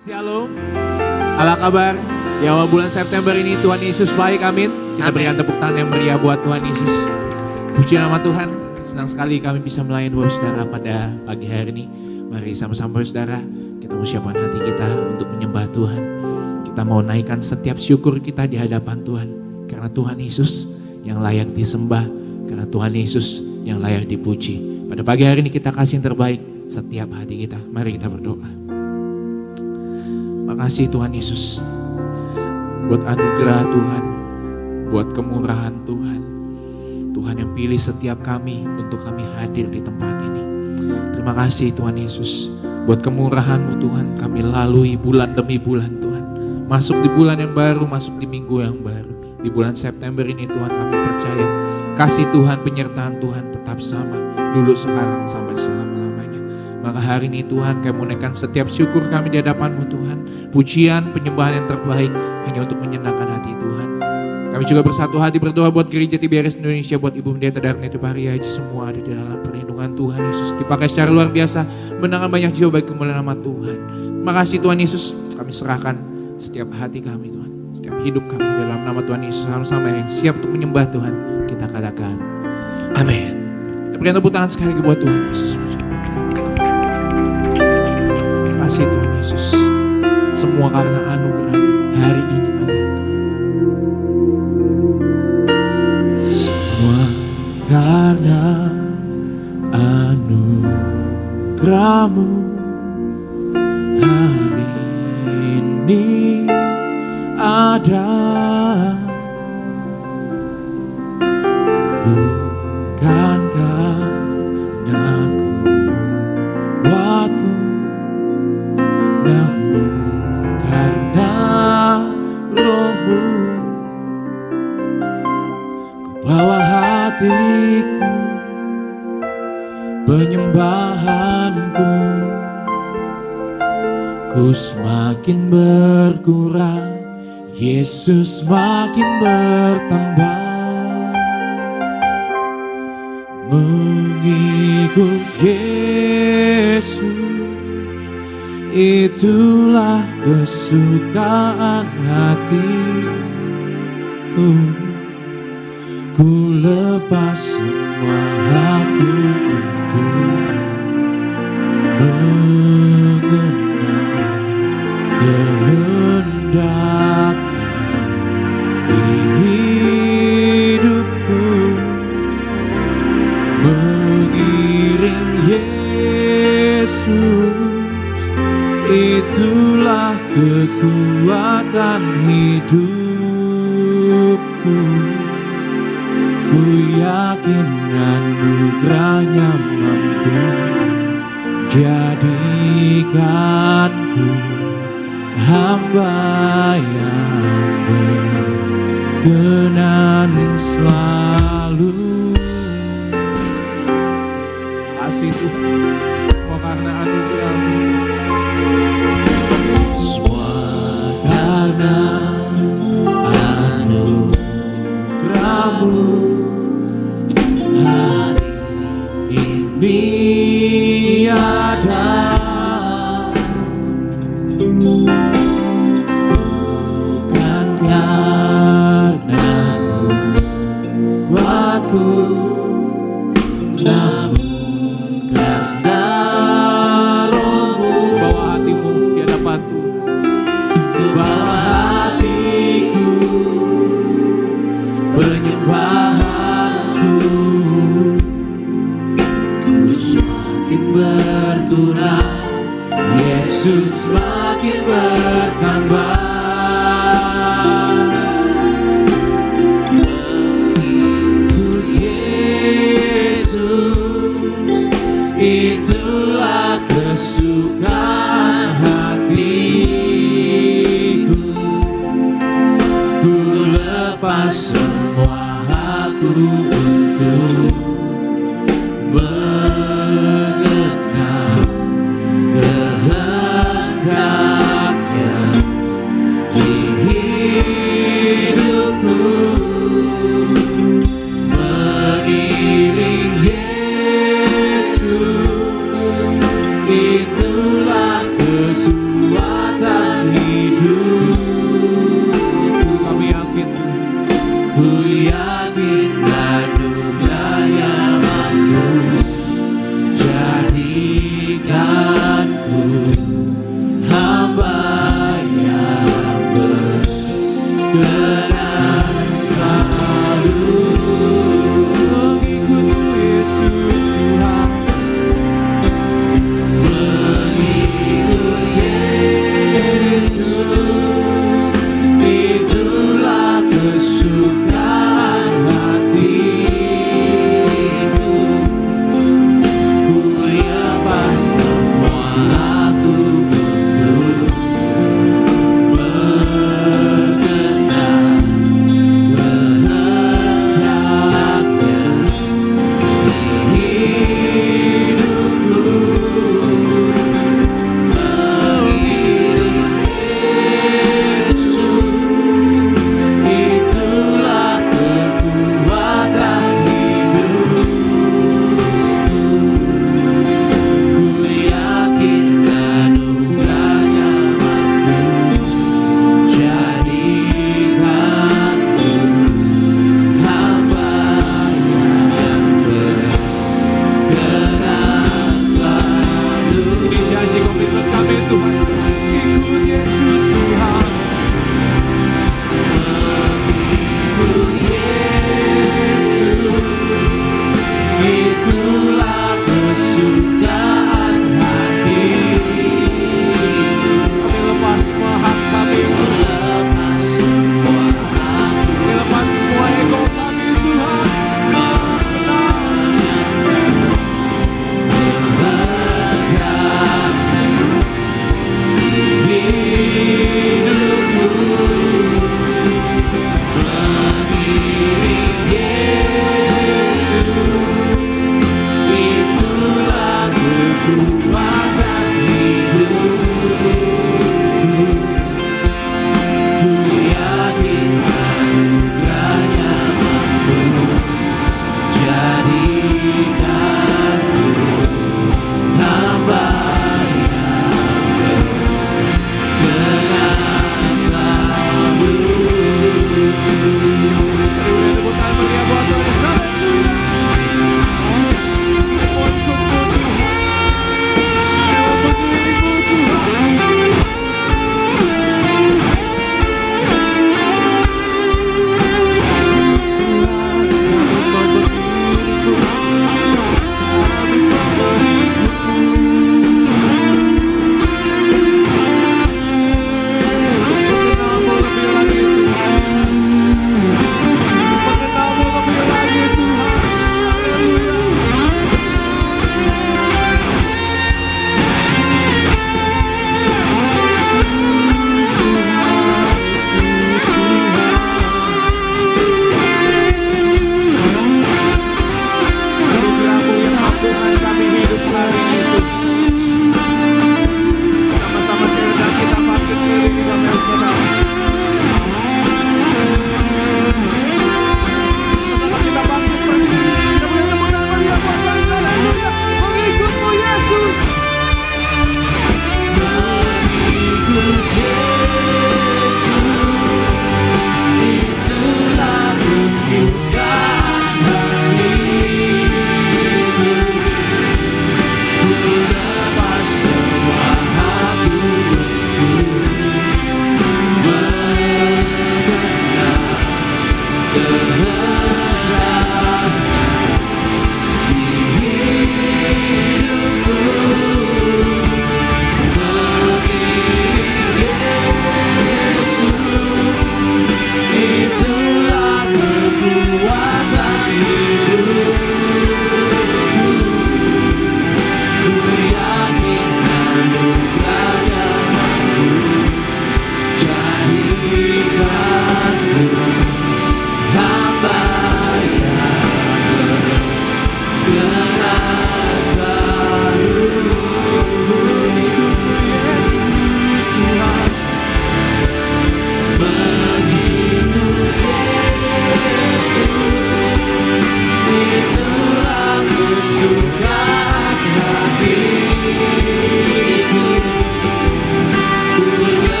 Shalom, apa kabar? Di awal bulan September ini Tuhan Yesus baik, amin. Kita berikan tepuk tangan yang meriah buat Tuhan Yesus. Puji nama Tuhan, senang sekali kami bisa melayani Bapak Saudara pada pagi hari ini. Mari sama-sama Bapak Saudara, kita mau siapkan hati kita untuk menyembah Tuhan. Kita mau naikkan setiap syukur kita di hadapan Tuhan. Karena Tuhan Yesus yang layak disembah, karena Tuhan Yesus yang layak dipuji. Pada pagi hari ini kita kasih yang terbaik setiap hati kita. Mari kita berdoa. Makasih Tuhan Yesus buat anugerah Tuhan, buat kemurahan Tuhan. Tuhan yang pilih setiap kami untuk kami hadir di tempat ini. Terima kasih Tuhan Yesus buat kemurahan-Mu Tuhan. Kami lalui bulan demi bulan Tuhan. Masuk di bulan yang baru, masuk di minggu yang baru. Di bulan September ini Tuhan kami percaya kasih Tuhan, penyertaan Tuhan tetap sama. Dulu, sekarang, sampai selama-lamanya. Maka hari ini Tuhan kami menaikkan setiap syukur kami di hadapan-Mu Tuhan. Pujian, penyembahan yang terbaik hanya untuk menyenangkan hati Tuhan. Kami juga bersatu hati berdoa buat gereja TBRS Indonesia, buat Ibu Pendeta Darnetu Pari Haji, semua ada di dalam perlindungan Tuhan Yesus. Dipakai secara luar biasa, menangkan banyak jiwa bagi kemuliaan nama Tuhan. Terima kasih Tuhan Yesus, kami serahkan setiap hati kami Tuhan. Setiap hidup kami dalam nama Tuhan Yesus, sama-sama yang siap untuk menyembah Tuhan. Kita katakan, amin. Kita berikan tepuk tangan sekali lagi buat Tuhan Yesus. Terima kasih Tuhan Yesus. Semua karena anugerah hari ini ada Tuhan. Semua karena anugerah-Mu hari ini ada. Bukan karena kuatku, namun karena Roh-Mu. Ku bawa hatiku, penyembahanku, ku semakin berkurang, Yesus makin bertambah. Mengikut Yesus, itulah kesukaan hatiku. Ku lepas semua hakku untuk mengenal kehendak hidupku. Mengiring Yesus, itulah kekuatan hidupku. Ku yakin anugerah-Nya mampu jadikanku hamba yang berkenan selalu. Kasih Tuhan, semua karena anugerah-Mu. Semua karena anugerah-Mu hari ini ada. Bukan karena kuatku, namun karena Roh-Mu. Bawa hatimu di hadapan Tuhan. Bawa hatiku, penyembahanku, ku semakin berkurang, Yesus makin bertambah. Mengikut Yesus, itulah kesukaan hatiku. Ku lepas semua hakku untuk mengenal kehendak-Nya di hidupku. Mengiring Yesus, itulah kami Tuhan, ikut Yesus Tuhan. Ikut Yesus, itulah kesukaan hatiku. Kami lepas semua hak kami, melepas semua hak, kami lepas semua ego kami Tuhan.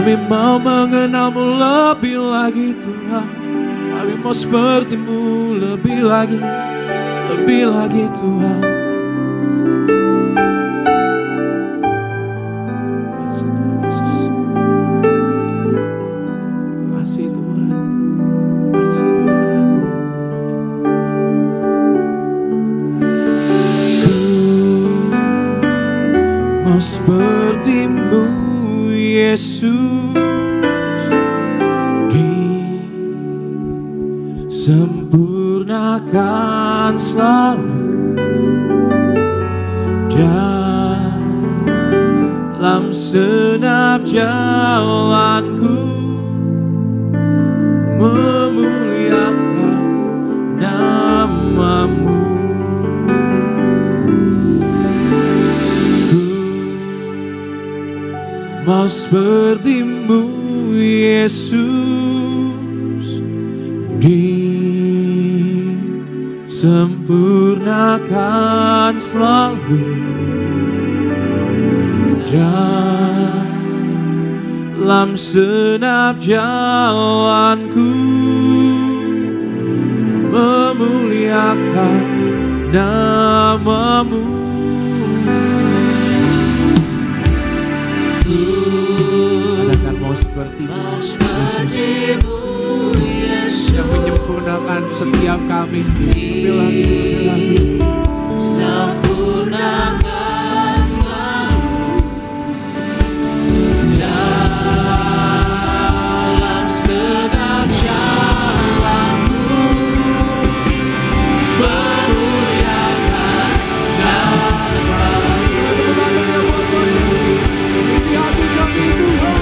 Kami mau mengenalmu lebih lagi Tuhan. Kami mau sepertimu lebih lagi Tuhan. Kasih Tuhan Yesus. Kasih Tuhan. Kasih Tuhan. Ku mau sepertimu Yesus, disempurnakan selalu dalam segenap jalanku, memuliakan namamu. Mau sepertimu Yesus, disempurnakan selalu dalam segenap jalanku, memuliakan namamu. Katakan mau sepertimu Yesus, yang menyempurnakan setiap kami. Lebih lagi. Sempurnakan selalu dalam segenap jalanku, memuliakan namamu. Ini hati kami Tuhan.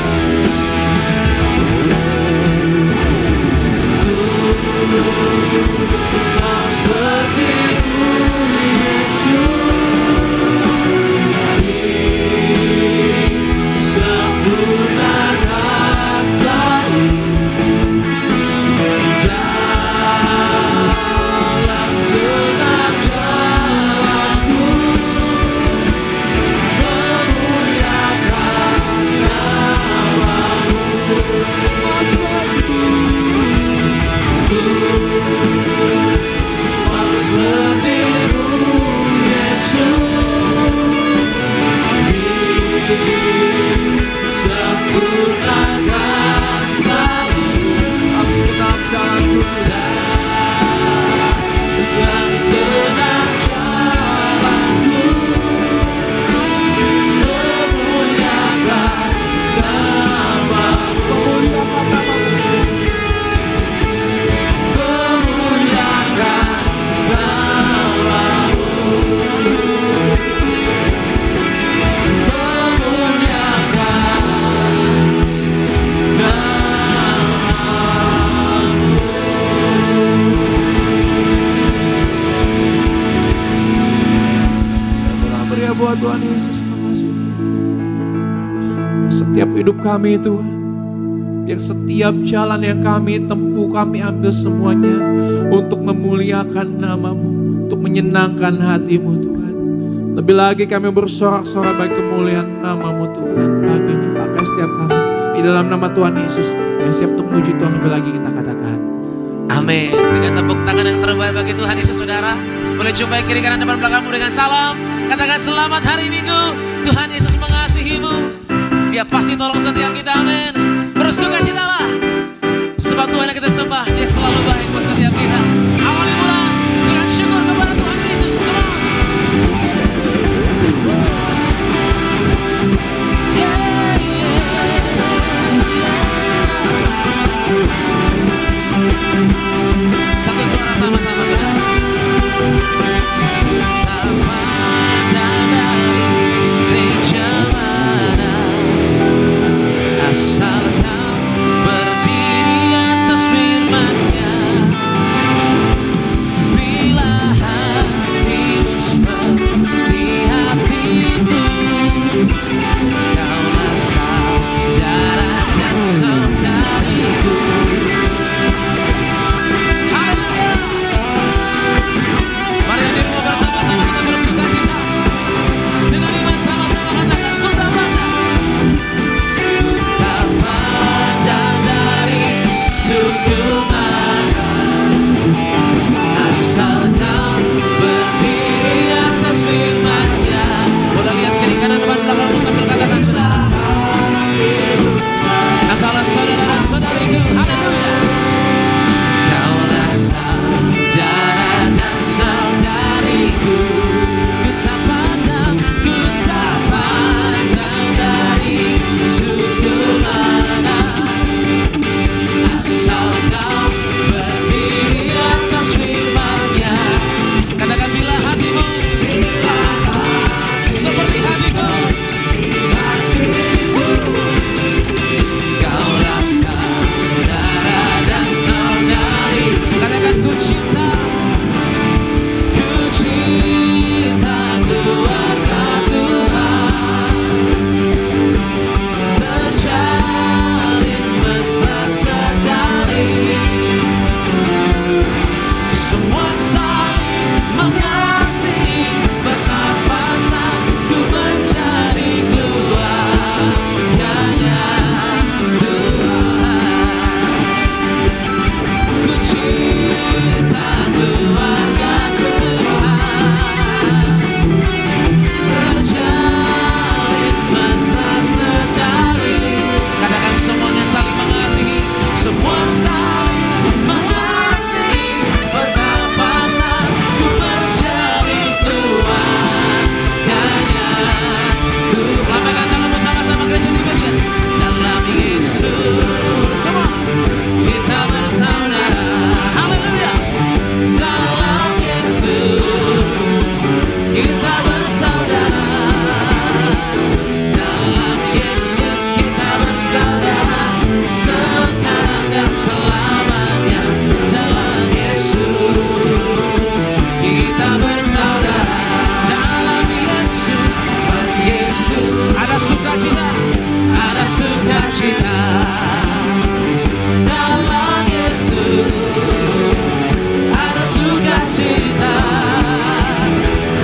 Mau sepertimu Yesus, disempurnakan selalu dalam segenap jalanku, memuliakan namamu. Mau sepertimu Yesus, disempurnakan selalu dalam segenap jalanku, memuliakan namamu. Buat Tuhan Yesus, makasih setiap hidup kami Tuhan, biar setiap jalan yang kami tempuh, kami ambil semuanya untuk memuliakan namamu, untuk menyenangkan hatimu Tuhan. Lebih lagi kami bersorak-sorak bagi kemuliaan namamu Tuhan. Pagi ini pakai setiap kami di dalam nama Tuhan Yesus yang siap untuk memuji Tuhan. Lebih lagi kita katakan amin. Berikan tepuk tangan yang terbaik bagi Tuhan Yesus saudara. Boleh jumpai kiri kanan depan belakangmu dengan salam. Katakan selamat hari Minggu. Tuhan Yesus mengasihimu. Dia pasti tolong setiap kita, amin. Bersukacitalah, sebab Tuhan yang kita sembah, Dia selalu baik buat setiap kita. Awali bulan dengan syukur kepada Tuhan Yesus. Come on. Yeah, yeah. Satu suara sama-sama saudara. Asal kau berdiri atas firman-Nya, sukacita, ada sukacita dalam Yesus, ada sukacita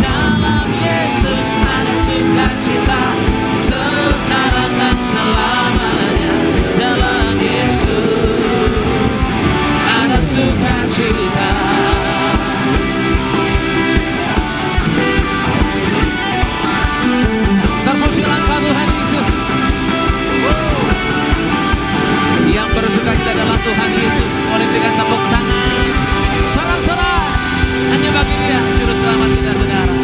dalam Yesus, ada sukacita sekarang dan selamanya dalam Yesus, ada sukacita. Terpujilah Engkau Tuhan Yesus. Yang bersukacita dalam Tuhan Yesus boleh berikan tepuk tangan sorak-sorak hanya bagi Dia juru selamat kita, saudara.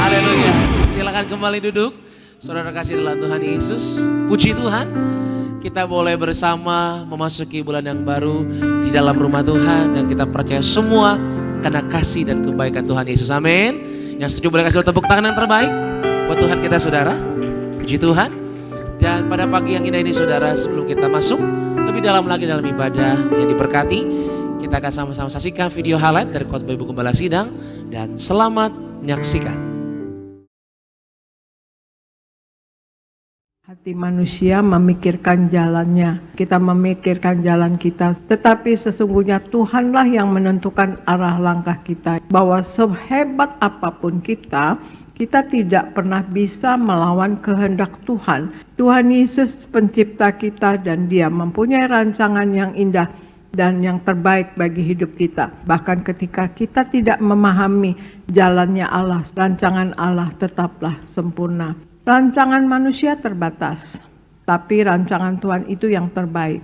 Haleluya. Silakan kembali duduk, saudara kasih dalam Tuhan Yesus. Puji Tuhan, kita boleh bersama memasuki bulan yang baru di dalam rumah Tuhan, dan kita percaya semua karena kasih dan kebaikan Tuhan Yesus. Amin. Yang setuju boleh kasih tepuk tangan yang terbaik buat Tuhan kita, saudara. Puji Tuhan. Dan pada pagi yang indah ini, saudara, sebelum kita masuk lebih dalam lagi dalam ibadah yang diberkati, kita akan sama-sama saksikan video highlight dari khotbah Ibu Gembala Sidang, dan selamat menyaksikan. Hati manusia memikirkan jalannya, kita memikirkan jalan kita, tetapi sesungguhnya Tuhanlah yang menentukan arah langkah kita. Bahwa sehebat apapun kita tidak pernah bisa melawan kehendak Tuhan. Tuhan Yesus pencipta kita, dan Dia mempunyai rancangan yang indah dan yang terbaik bagi hidup kita. Bahkan ketika kita tidak memahami jalannya Allah, rancangan Allah tetaplah sempurna. Rancangan manusia terbatas, tapi rancangan Tuhan itu yang terbaik.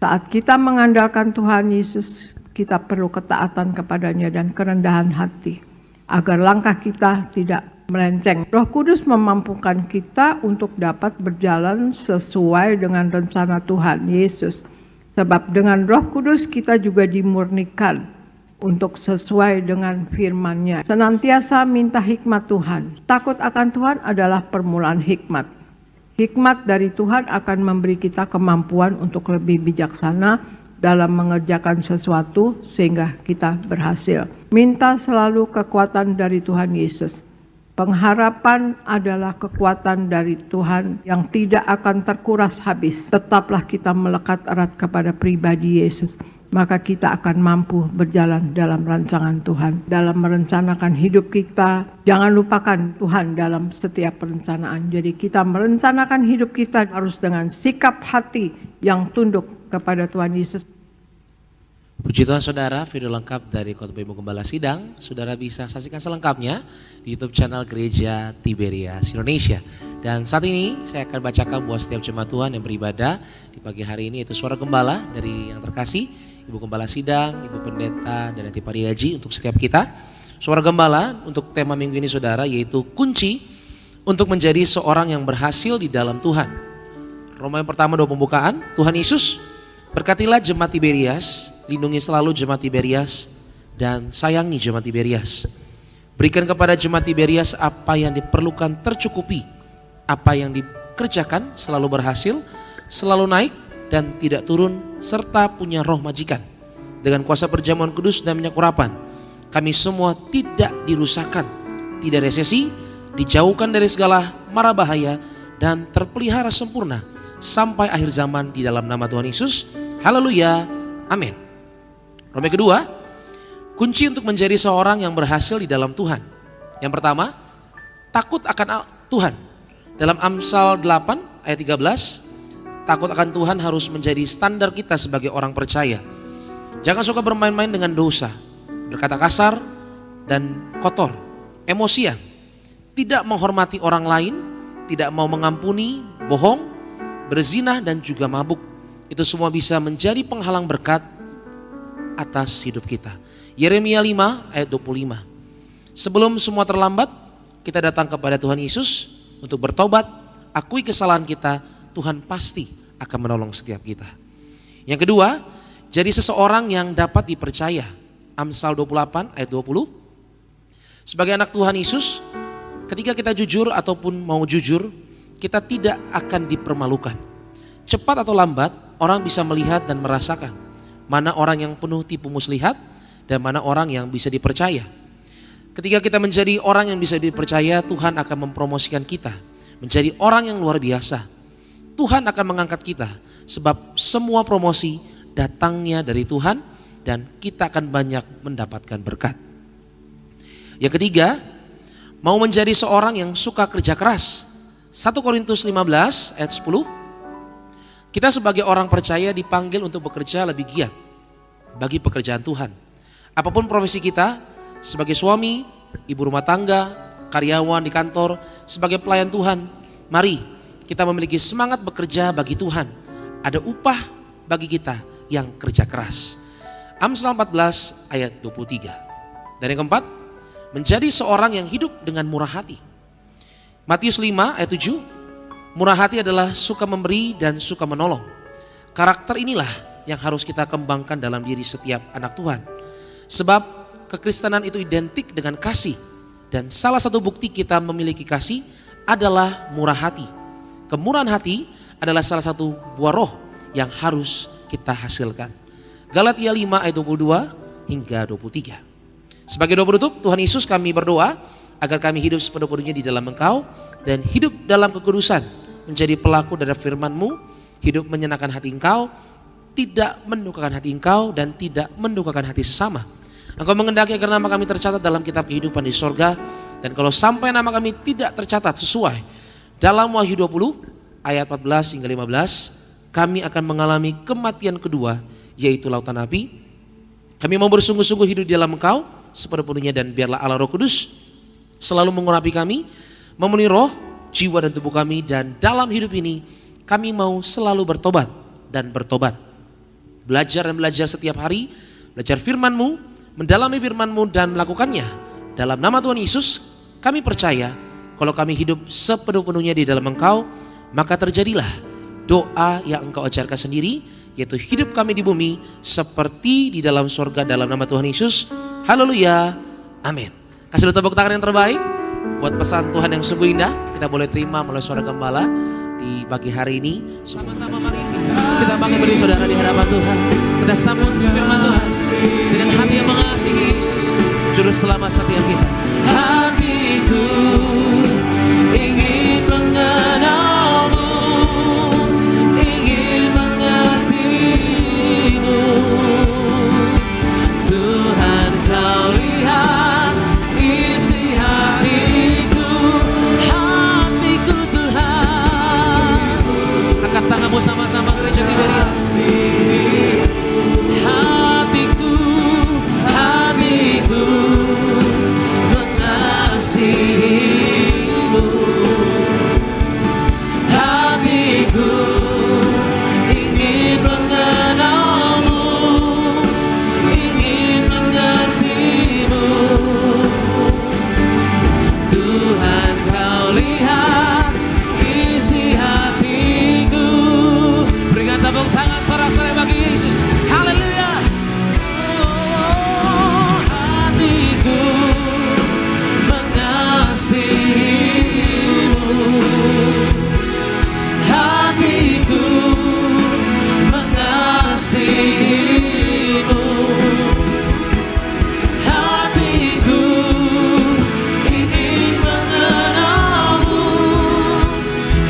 Saat kita mengandalkan Tuhan Yesus, kita perlu ketaatan kepadanya dan kerendahan hati, agar langkah kita tidak melenceng. Roh Kudus memampukan kita untuk dapat berjalan sesuai dengan rencana Tuhan Yesus. Sebab dengan Roh Kudus kita juga dimurnikan untuk sesuai dengan firman-Nya. Senantiasa minta hikmat Tuhan. Takut akan Tuhan adalah permulaan hikmat. Hikmat dari Tuhan akan memberi kita kemampuan untuk lebih bijaksana dalam mengerjakan sesuatu sehingga kita berhasil. Minta selalu kekuatan dari Tuhan Yesus. Pengharapan adalah kekuatan dari Tuhan yang tidak akan terkuras habis. Tetaplah kita melekat erat kepada pribadi Yesus, maka kita akan mampu berjalan dalam rancangan Tuhan. Dalam merencanakan hidup kita, jangan lupakan Tuhan dalam setiap perencanaan. Jadi kita merencanakan hidup kita harus dengan sikap hati yang tunduk kepada Tuhan Yesus. Puji Tuhan, saudara, video lengkap dari khotbah Ibu Gembala Sidang saudara bisa saksikan selengkapnya di YouTube channel Gereja Tiberias Indonesia. Dan saat ini saya akan bacakan buat setiap jemaat Tuhan yang beribadah di pagi hari ini, yaitu suara gembala dari yang terkasih Ibu Gembala Sidang, Ibu Pendeta, dan Nanti Pariaji untuk setiap kita. Suara gembala untuk tema minggu ini, saudara, yaitu kunci untuk menjadi seorang yang berhasil di dalam Tuhan. Roma yang pertama 2 pembukaan, Tuhan Yesus, berkatilah jemaat Tiberias, lindungi selalu jemaat Tiberias, dan sayangi jemaat Tiberias. Berikan kepada jemaat Tiberias apa yang diperlukan tercukupi, apa yang dikerjakan selalu berhasil, selalu naik dan tidak turun, serta punya roh majikan. Dengan kuasa perjamuan kudus dan minyak urapan, kami semua tidak dirusakkan, tidak resesi, dijauhkan dari segala mara bahaya, dan terpelihara sempurna sampai akhir zaman di dalam nama Tuhan Yesus. Haleluya, amin. Roma kedua, kunci untuk menjadi seorang yang berhasil di dalam Tuhan. Yang pertama, takut akan Tuhan. Dalam Amsal 8 ayat 13, takut akan Tuhan harus menjadi standar kita sebagai orang percaya. Jangan suka bermain-main dengan dosa, berkata kasar dan kotor, emosian, tidak menghormati orang lain, tidak mau mengampuni, bohong, berzinah, dan juga mabuk. Itu semua bisa menjadi penghalang berkat atas hidup kita. Yeremia 5 ayat 25. Sebelum semua terlambat, kita datang kepada Tuhan Yesus untuk bertobat, akui kesalahan kita, Tuhan pasti akan menolong setiap kita. Yang kedua, jadi seseorang yang dapat dipercaya. Amsal 28 ayat 20. Sebagai anak Tuhan Yesus, ketika kita jujur ataupun mau jujur, kita tidak akan dipermalukan. Cepat atau lambat, orang bisa melihat dan merasakan mana orang yang penuh tipu muslihat dan mana orang yang bisa dipercaya. Ketika kita menjadi orang yang bisa dipercaya, Tuhan akan mempromosikan kita menjadi orang yang luar biasa. Tuhan akan mengangkat kita sebab semua promosi datangnya dari Tuhan dan kita akan banyak mendapatkan berkat. Yang ketiga, mau menjadi seorang yang suka kerja keras. 1 Korintus 15 ayat 10. Kita sebagai orang percaya dipanggil untuk bekerja lebih giat bagi pekerjaan Tuhan. Apapun profesi kita, sebagai suami, ibu rumah tangga, karyawan di kantor, sebagai pelayan Tuhan, mari kita memiliki semangat bekerja bagi Tuhan. Ada upah bagi kita yang kerja keras. Amsal 14 ayat 23. Dan yang keempat, menjadi seorang yang hidup dengan murah hati. Matius 5 ayat 7, murah hati adalah suka memberi dan suka menolong. Karakter inilah yang harus kita kembangkan dalam diri setiap anak Tuhan. Sebab kekristenan itu identik dengan kasih. Dan salah satu bukti kita memiliki kasih adalah murah hati. Kemurahan hati adalah salah satu buah roh yang harus kita hasilkan. Galatia 5 ayat 22 hingga 23. Sebagai doa penutup, Tuhan Yesus kami berdoa agar kami hidup sepenuh-penuhnya di dalam Engkau dan hidup dalam kekudusan, menjadi pelaku dari firman-Mu, hidup menyenangkan hati Engkau, tidak mendukakan hati Engkau dan tidak mendukakan hati sesama. Engkau mengendaki agar nama kami tercatat dalam kitab kehidupan di sorga, dan kalau sampai nama kami tidak tercatat sesuai dalam Wahyu 20 ayat 14 hingga 15, kami akan mengalami kematian kedua, yaitu lautan api. Kami mau bersungguh-sungguh hidup di dalam Engkau sepenuhnya, dan biarlah Allah Roh Kudus selalu mengurapi kami, memenuhi roh, jiwa dan tubuh kami, dan dalam hidup ini kami mau selalu bertobat dan bertobat. Belajar dan belajar setiap hari, belajar firman-Mu, mendalami firman-Mu dan melakukannya. Dalam nama Tuhan Yesus kami percaya kalau kami hidup sepenuh-penuhnya di dalam Engkau, maka terjadilah doa yang Engkau ajarkan sendiri, yaitu hidup kami di bumi seperti di dalam sorga dalam nama Tuhan Yesus. Haleluya, amin. Kasih tepuk tangan yang terbaik buat pesan Tuhan yang sungguh indah. Kita boleh terima melalui suara gembala di pagi hari ini. Sama-sama mari kita bangkit berdiri saudara di hadapan Tuhan. Kita sambut firman Tuhan dengan hati yang mengasihi Yesus, Juru Selamat setiap kita. Hatiku ingin mengenalmu, ingin mengertimu. Tuhan, Kau lihat isi hatiku, hatiku Tuhan. Angkat tanganmu sama-sama gereja Tiberias. Hatiku, hatiku mengasihimu. Hatiku ingin mengenalmu, ingin mengertimu. Tuhan, Kau lihat isi hatiku. Berikan tepuk tangan sorak-sorai bagi Yesus. Haleluya. Oh, hatiku mengasihimu. Hatiku mengasihimu. Hatiku ingin mengenalmu,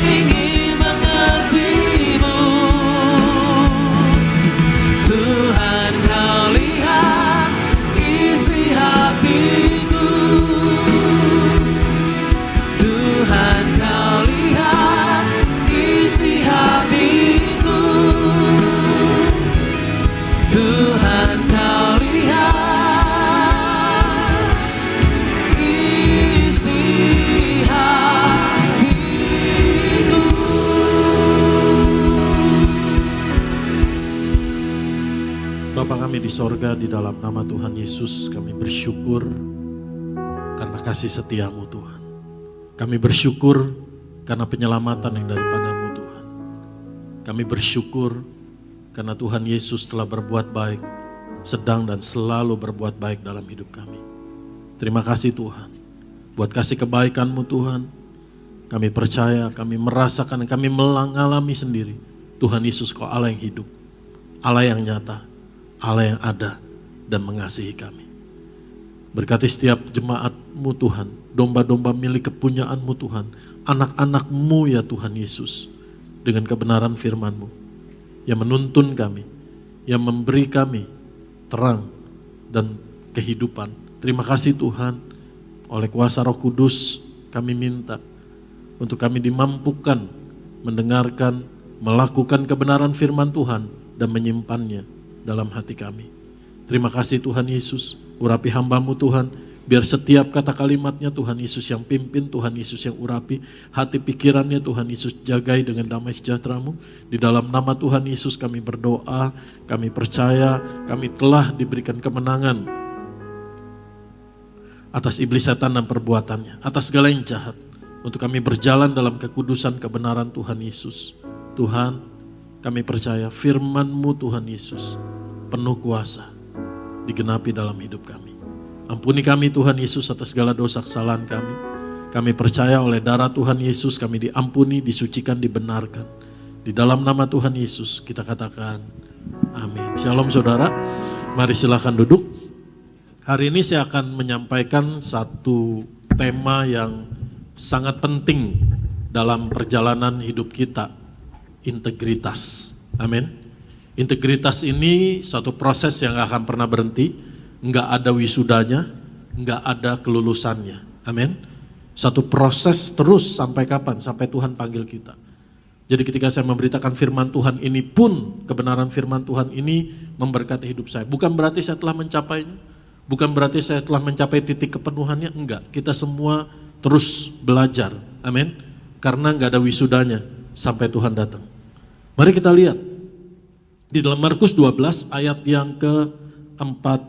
ingin mengertimu. Tuhan, Kau lihat isi hatiku. Tuhan, Kau lihat isi hatiku. Tuhan, Kau lihat isi hatiku. Bapa kami di sorga, di dalam nama Tuhan Yesus kami bersyukur karena kasih setia-Mu Tuhan. Kami bersyukur karena penyelamatan yang daripada-Mu Tuhan. Kami bersyukur karena Tuhan Yesus telah berbuat baik, sedang dan selalu berbuat baik dalam hidup kami. Terima kasih Tuhan, buat kasih kebaikan-Mu Tuhan. Kami percaya, kami merasakan, kami mengalami sendiri. Tuhan Yesus Kau Allah yang hidup, Allah yang nyata, Allah yang ada dan mengasihi kami. Berkati setiap jemaat-Mu Tuhan, domba-domba milik kepunyaan-Mu Tuhan, anak-anak-Mu ya Tuhan Yesus, dengan kebenaran firman-Mu, yang menuntun kami, yang memberi kami terang dan kehidupan. Terima kasih Tuhan, oleh kuasa Roh Kudus kami minta untuk kami dimampukan mendengarkan, melakukan kebenaran firman Tuhan dan menyimpannya dalam hati kami. Terima kasih Tuhan Yesus, urapi hamba-Mu Tuhan, biar setiap kata kalimatnya Tuhan Yesus yang pimpin, Tuhan Yesus yang urapi, hati pikirannya Tuhan Yesus jagai dengan damai sejahtera-Mu. Di dalam nama Tuhan Yesus kami berdoa, kami percaya kami telah diberikan kemenangan atas iblis setan dan perbuatannya, atas segala yang jahat, untuk kami berjalan dalam kekudusan kebenaran Tuhan Yesus. Tuhan, kami percaya firman-Mu Tuhan Yesus penuh kuasa digenapi dalam hidup kami. Ampuni kami Tuhan Yesus atas segala dosa kesalahan kami. Kami percaya oleh darah Tuhan Yesus kami diampuni, disucikan, dibenarkan. Di dalam nama Tuhan Yesus kita katakan amin. Shalom saudara, mari silakan duduk. Hari ini saya akan menyampaikan satu tema yang sangat penting dalam perjalanan hidup kita, integritas. Amin. Integritas ini satu proses yang gak akan pernah berhenti, nggak ada wisudanya, nggak ada kelulusannya. Amin. Satu proses terus sampai kapan? Sampai Tuhan panggil kita. Jadi ketika saya memberitakan firman Tuhan ini pun, kebenaran firman Tuhan ini memberkati hidup saya. Bukan berarti saya telah mencapainya, bukan berarti saya telah mencapai titik kepenuhannya, enggak. Kita semua terus belajar. Amin. Karena nggak ada wisudanya sampai Tuhan datang. Mari kita lihat di dalam Markus 12 ayat yang ke-14.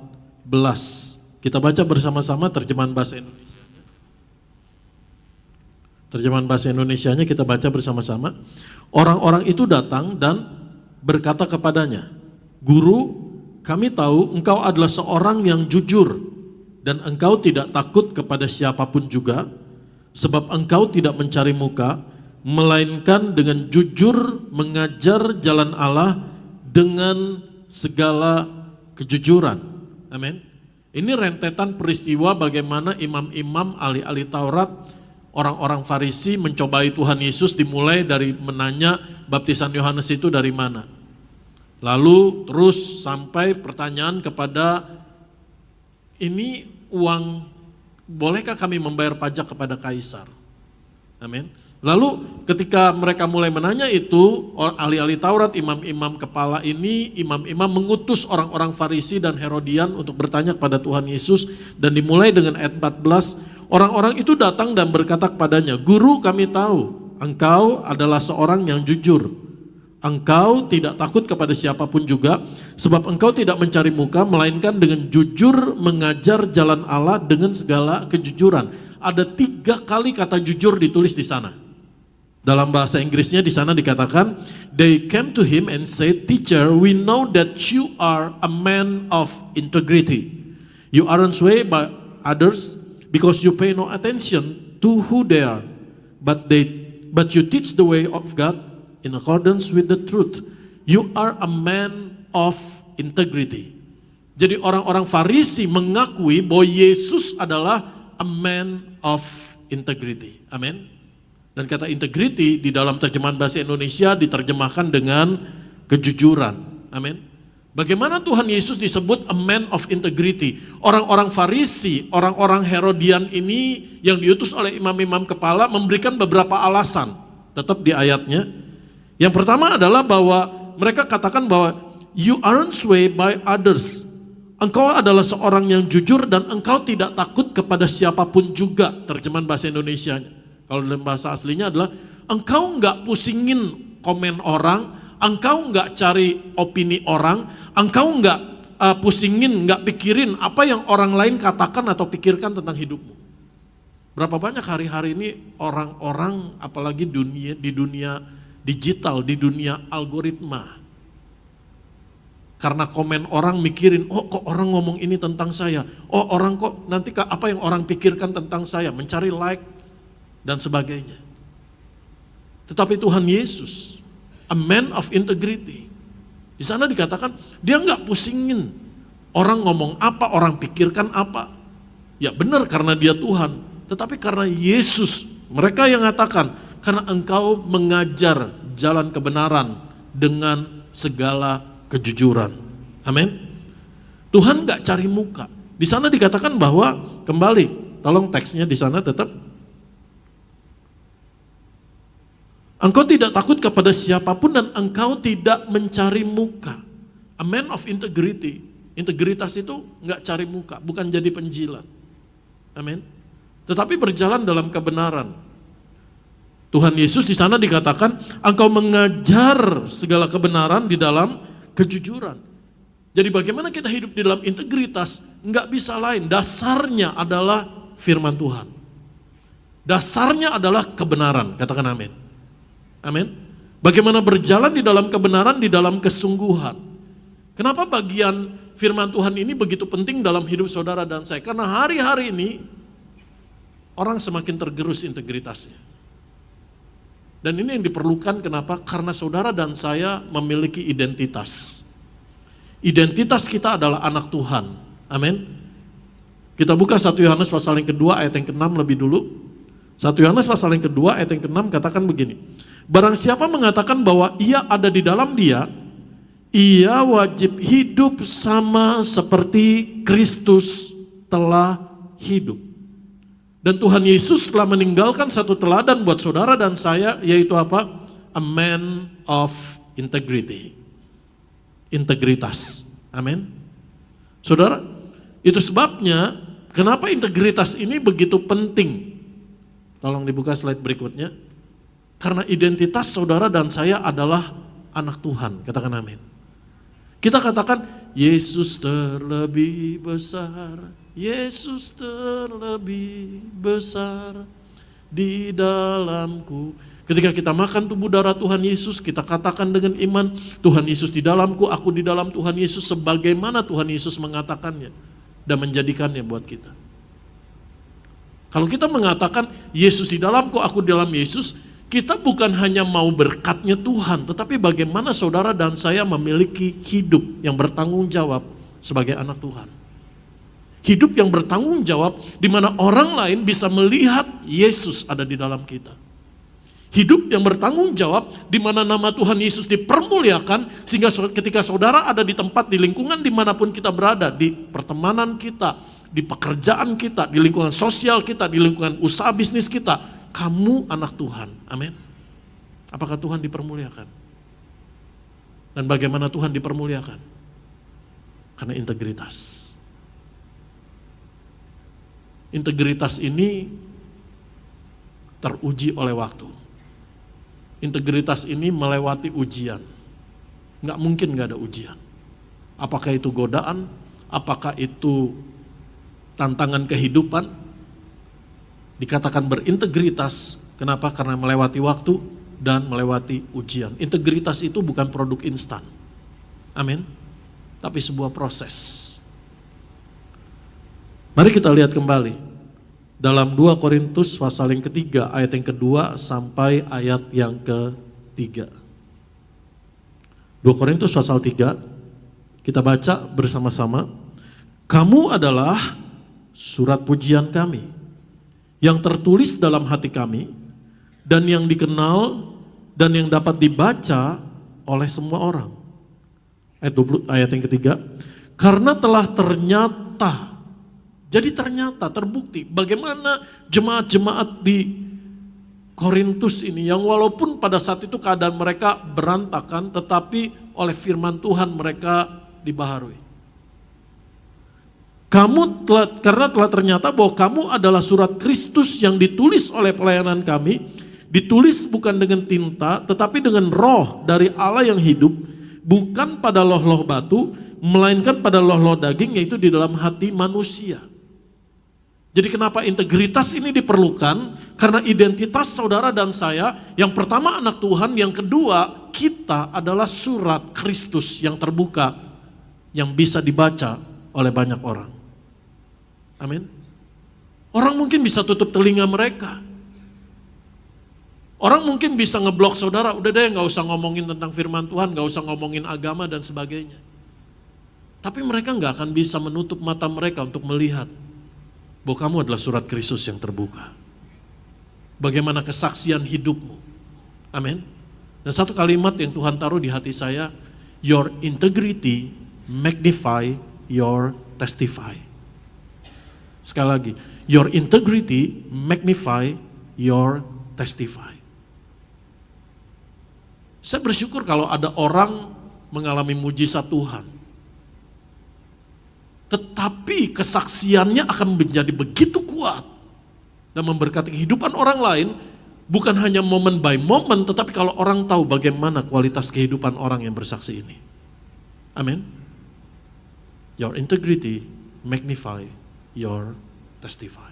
Kita baca bersama-sama terjemahan bahasa Indonesia. Terjemahan bahasa Indonesianya kita baca bersama-sama. Orang-orang itu datang dan berkata kepadanya, "Guru, kami tahu engkau adalah seorang yang jujur dan engkau tidak takut kepada siapapun juga, sebab engkau tidak mencari muka, melainkan dengan jujur mengajar jalan Allah dengan segala kejujuran." Amin. Ini rentetan peristiwa bagaimana imam-imam, ahli-ahli Taurat, orang-orang Farisi mencobai Tuhan Yesus, dimulai dari menanya baptisan Yohanes itu dari mana. Lalu terus sampai pertanyaan kepada, ini uang, bolehkah kami membayar pajak kepada Kaisar? Amin. Lalu ketika mereka mulai menanya itu, ahli-ahli Taurat, imam-imam kepala ini, imam-imam mengutus orang-orang Farisi dan Herodian untuk bertanya kepada Tuhan Yesus, dan dimulai dengan ayat 14, orang-orang itu datang dan berkata kepadanya, "Guru, kami tahu engkau adalah seorang yang jujur. Engkau tidak takut kepada siapapun juga, sebab engkau tidak mencari muka, melainkan dengan jujur mengajar jalan Allah dengan segala kejujuran." Ada 3 kali kata jujur ditulis di sana. Dalam bahasa Inggrisnya di sana dikatakan, "They came to him and said, 'Teacher, we know that you are a man of integrity. You aren't swayed by others because you pay no attention to who they are, but you teach the way of God in accordance with the truth. You are a man of integrity." Jadi orang-orang Farisi mengakui bahwa Yesus adalah a man of integrity. Amin. Dan kata integrity di dalam terjemahan bahasa Indonesia diterjemahkan dengan kejujuran. Amin. Bagaimana Tuhan Yesus disebut a man of integrity? Orang-orang Farisi, orang-orang Herodian ini yang diutus oleh imam-imam kepala memberikan beberapa alasan. Tetap di ayatnya. Yang pertama adalah bahwa mereka katakan bahwa you aren't swayed by others. Engkau adalah seorang yang jujur dan engkau tidak takut kepada siapapun juga. Terjemahan bahasa Indonesianya. Kalau dalam bahasa aslinya adalah engkau enggak pusingin komen orang, engkau enggak cari opini orang, engkau enggak pusingin, enggak pikirin apa yang orang lain katakan atau pikirkan tentang hidupmu. Berapa banyak hari-hari ini orang-orang apalagi di dunia digital, di dunia algoritma. Karena komen orang mikirin, oh kok orang ngomong ini tentang saya, oh orang kok nanti apa yang orang pikirkan tentang saya, mencari like dan sebagainya. Tetapi Tuhan Yesus, a man of integrity, di sana dikatakan dia nggak pusingin orang ngomong apa, orang pikirkan apa. Ya benar karena dia Tuhan, tetapi karena Yesus Mereka yang mengatakan, karena engkau mengajar jalan kebenaran dengan segala kejujuran. Amin. Tuhan gak cari muka. Di sana dikatakan bahwa, kembali, tolong teksnya di sana tetap. Engkau tidak takut kepada siapapun dan engkau tidak mencari muka. A man of integrity. Integritas itu gak cari muka, bukan jadi penjilat. Amin. Tetapi berjalan dalam kebenaran. Tuhan Yesus di sana dikatakan, engkau mengajar segala kebenaran di dalam kejujuran. Jadi bagaimana kita hidup di dalam integritas, nggak bisa lain. Dasarnya adalah firman Tuhan. Dasarnya adalah kebenaran, katakan amin. Amin. Bagaimana berjalan di dalam kebenaran, di dalam kesungguhan. Kenapa bagian firman Tuhan ini begitu penting dalam hidup saudara dan saya? Karena hari-hari ini, orang semakin tergerus integritasnya. Dan ini yang diperlukan kenapa? Karena saudara dan saya memiliki identitas. Identitas kita adalah anak Tuhan. Amin. Kita buka 1 Yohanes pasal yang kedua ayat yang ke-6 lebih dulu. 1 Yohanes pasal yang kedua ayat yang ke-6 katakan begini. Barang siapa mengatakan bahwa ia ada di dalam dia, ia wajib hidup sama seperti Kristus telah hidup. Dan Tuhan Yesus telah meninggalkan satu teladan buat saudara dan saya, yaitu apa? A man of integrity. Integritas. Amin. Saudara, itu sebabnya kenapa integritas ini begitu penting. Tolong dibuka slide berikutnya. Karena identitas saudara dan saya adalah anak Tuhan. Katakan amin. Kita katakan, Yesus terlebih besar, Yesus terlebih besar di dalamku. Ketika kita makan tubuh darah Tuhan Yesus, kita katakan dengan iman, Tuhan Yesus di dalamku, aku di dalam Tuhan Yesus, sebagaimana Tuhan Yesus mengatakannya dan menjadikannya buat kita. Kalau kita mengatakan, Yesus di dalamku, aku di dalam Yesus, kita bukan hanya mau berkatnya Tuhan, tetapi bagaimana saudara dan saya memiliki hidup yang bertanggung jawab sebagai anak Tuhan. Hidup yang bertanggung jawab di mana orang lain bisa melihat Yesus ada di dalam kita. Hidup yang bertanggung jawab di mana nama Tuhan Yesus dipermuliakan sehingga ketika saudara ada di tempat, di lingkungan dimanapun kita berada, di pertemanan kita, di pekerjaan kita, di lingkungan sosial kita, di lingkungan usaha bisnis kita, kamu anak Tuhan. Amin. Apakah Tuhan dipermuliakan? Dan bagaimana Tuhan dipermuliakan? Karena integritas. Integritas ini teruji oleh waktu. Integritas ini melewati ujian. Nggak mungkin nggak ada ujian. Apakah itu godaan? Apakah itu tantangan kehidupan? Dikatakan berintegritas. Kenapa? Karena melewati waktu dan melewati ujian. Integritas itu bukan produk instan. Amin. Tapi sebuah proses. Mari kita lihat kembali dalam 2 Korintus pasal yang ketiga ayat yang kedua sampai ayat yang ketiga. 2 Korintus pasal 3 kita baca bersama-sama. Kamu adalah surat pujian kami yang tertulis dalam hati kami dan yang dikenal dan yang dapat dibaca oleh semua orang. Ayat yang ketiga. Karena telah ternyata. Jadi ternyata terbukti bagaimana jemaat-jemaat di Korintus ini yang walaupun pada saat itu keadaan mereka berantakan tetapi oleh firman Tuhan mereka dibaharui. Karena telah ternyata bahwa kamu adalah surat Kristus yang ditulis oleh pelayanan kami, ditulis bukan dengan tinta tetapi dengan roh dari Allah yang hidup, bukan pada loh-loh batu, melainkan pada loh-loh daging yaitu di dalam hati manusia. Jadi kenapa integritas ini diperlukan? Karena identitas saudara dan saya, yang pertama anak Tuhan, yang kedua kita adalah surat Kristus yang terbuka, yang bisa dibaca oleh banyak orang. Amin. Orang mungkin bisa tutup telinga mereka. Orang mungkin bisa ngeblok saudara, udah deh gak usah ngomongin tentang firman Tuhan, gak usah ngomongin agama dan sebagainya. Tapi mereka gak akan bisa menutup mata mereka untuk melihat bahwa kamu adalah surat Kristus yang terbuka. bagaimana kesaksian hidupmu. Amin. Dan satu kalimat yang Tuhan taruh di hati saya, your integrity magnify your testify. Sekali lagi, your integrity magnify your testify. Saya bersyukur kalau ada orang mengalami mujizat Tuhan, tetapi kesaksiannya akan menjadi begitu kuat dan memberkati kehidupan orang lain, bukan hanya moment by moment, tetapi kalau orang tahu bagaimana kualitas kehidupan orang yang bersaksi ini. Amin. Your integrity magnify your testify.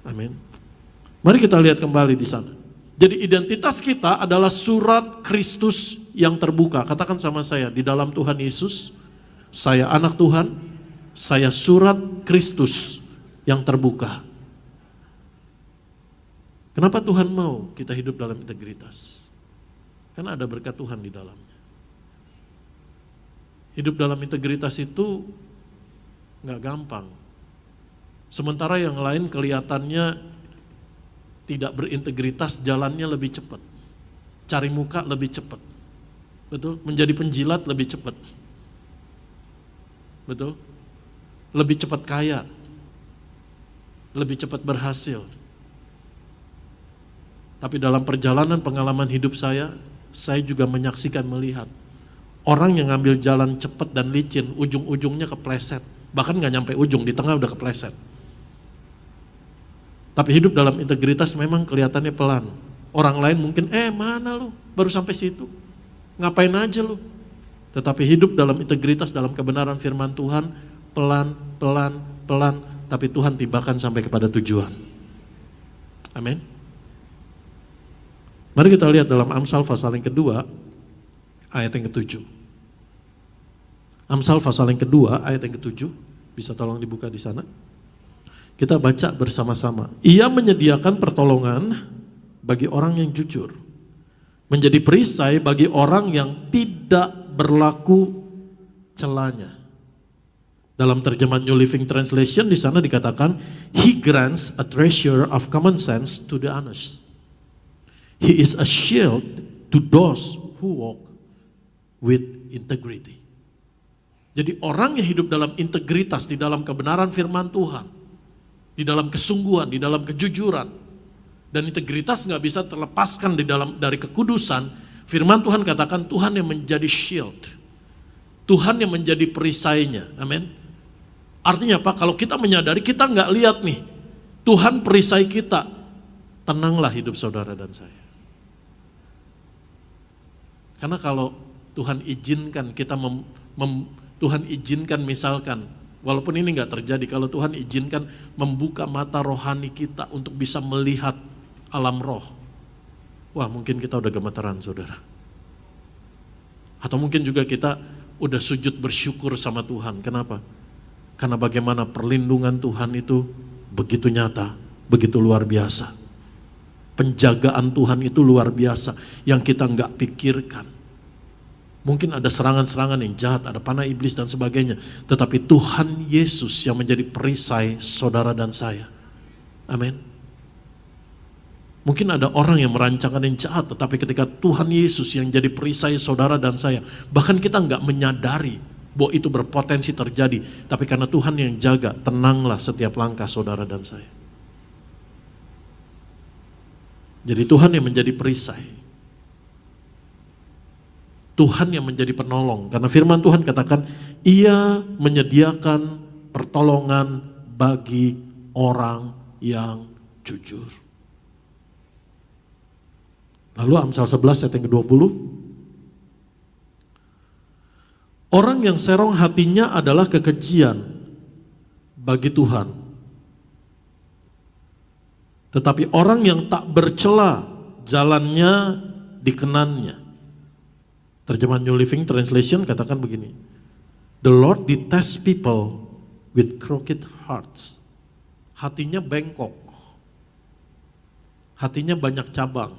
Amin. Mari kita lihat kembali di sana. Jadi identitas kita adalah surat Kristus yang terbuka. Katakan sama saya, di dalam Tuhan Yesus, saya anak Tuhan, saya surat Kristus yang terbuka. Kenapa Tuhan mau kita hidup dalam integritas? Karena ada berkat Tuhan di dalamnya. Hidup dalam integritas itu nggak gampang. Sementara yang lain kelihatannya tidak berintegritas, jalannya lebih cepat. Cari muka lebih cepat. Betul? Menjadi penjilat lebih cepat. Betul? Lebih cepat kaya. Lebih cepat berhasil. Tapi dalam perjalanan pengalaman hidup saya juga menyaksikan, melihat orang yang ngambil jalan cepat dan licin, ujung-ujungnya kepleset. Bahkan gak nyampe ujung, di tengah udah kepleset. Tapi hidup dalam integritas memang kelihatannya pelan. Orang lain mungkin, mana lu, baru sampai situ, ngapain aja lu. Tetapi hidup dalam integritas, dalam kebenaran firman Tuhan, pelan, tapi Tuhan tibakan sampai kepada tujuan. Amin. Mari kita lihat dalam Amsal pasal yang kedua, ayat yang ke-7. Amsal pasal yang kedua, ayat yang ke-7, bisa tolong dibuka di sana. Kita baca bersama-sama. Ia menyediakan pertolongan bagi orang yang jujur, menjadi perisai bagi orang yang tidak berlaku celanya. Dalam terjemahan New Living Translation di sana dikatakan, He grants a treasure of common sense to the honest. He is a shield to those who walk with integrity. Jadi orang yang hidup dalam integritas, di dalam kebenaran firman Tuhan, di dalam kesungguhan, di dalam kejujuran, dan integritas nggak bisa terlepaskan dari kekudusan. Firman Tuhan katakan Tuhan yang menjadi shield, Tuhan yang menjadi perisainya. Amin. Artinya apa? Kalau kita menyadari, kita nggak lihat nih, Tuhan perisai kita, tenanglah hidup saudara dan saya. Karena kalau Tuhan izinkan kita Tuhan izinkan misalkan, walaupun ini nggak terjadi, kalau Tuhan izinkan membuka mata rohani kita untuk bisa melihat alam roh, wah mungkin kita udah gemetaran saudara. Atau mungkin juga kita udah sujud bersyukur sama Tuhan. Kenapa? Karena bagaimana perlindungan Tuhan itu begitu nyata, begitu luar biasa. Penjagaan Tuhan itu luar biasa, yang kita nggak pikirkan. Mungkin ada serangan-serangan yang jahat, ada panah iblis dan sebagainya. Tetapi Tuhan Yesus yang menjadi perisai saudara dan saya. Amin. Mungkin ada orang yang merancangkan yang jahat, tetapi ketika Tuhan Yesus yang jadi perisai saudara dan saya, bahkan kita nggak menyadari bahwa itu berpotensi terjadi. Tapi karena Tuhan yang jaga, tenanglah setiap langkah saudara dan saya. Jadi Tuhan yang menjadi perisai. Tuhan yang menjadi penolong, karena firman Tuhan katakan, Ia menyediakan pertolongan bagi orang yang jujur. Lalu Amsal 11 ayat yang ke-20. Orang yang serong hatinya adalah kekejian bagi Tuhan. Tetapi orang yang tak bercela jalannya dikenannya. Terjemahan New Living Translation katakan begini, The Lord detests people with crooked hearts. Hatinya bengkok, hatinya banyak cabang,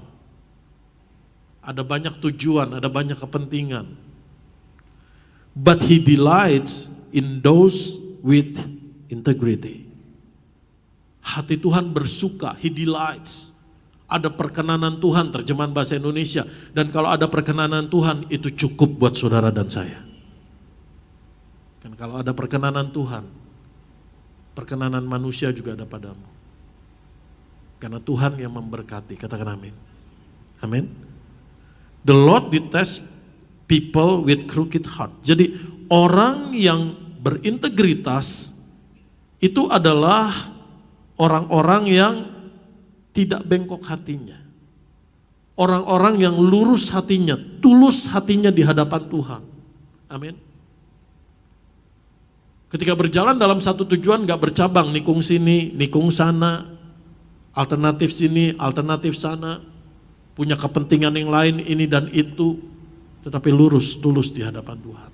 ada banyak tujuan, ada banyak kepentingan. But He delights in those with integrity. Hati Tuhan bersuka, He delights ada perkenanan Tuhan, terjemahan bahasa Indonesia. Dan kalau ada perkenanan Tuhan, itu cukup buat saudara dan saya. Dan kalau ada perkenanan Tuhan, perkenanan manusia juga ada padamu. Karena Tuhan yang memberkati, katakan amin. Amin. The Lord detests people with crooked heart. Jadi orang yang berintegritas itu adalah orang-orang yang tidak bengkok hatinya. Orang-orang yang lurus hatinya, tulus hatinya di hadapan Tuhan. Amin. Ketika berjalan dalam satu tujuan gak bercabang, nikung sini, nikung sana, alternatif sini, alternatif sana, punya kepentingan yang lain ini dan itu, tetapi lurus, tulus di hadapan Tuhan.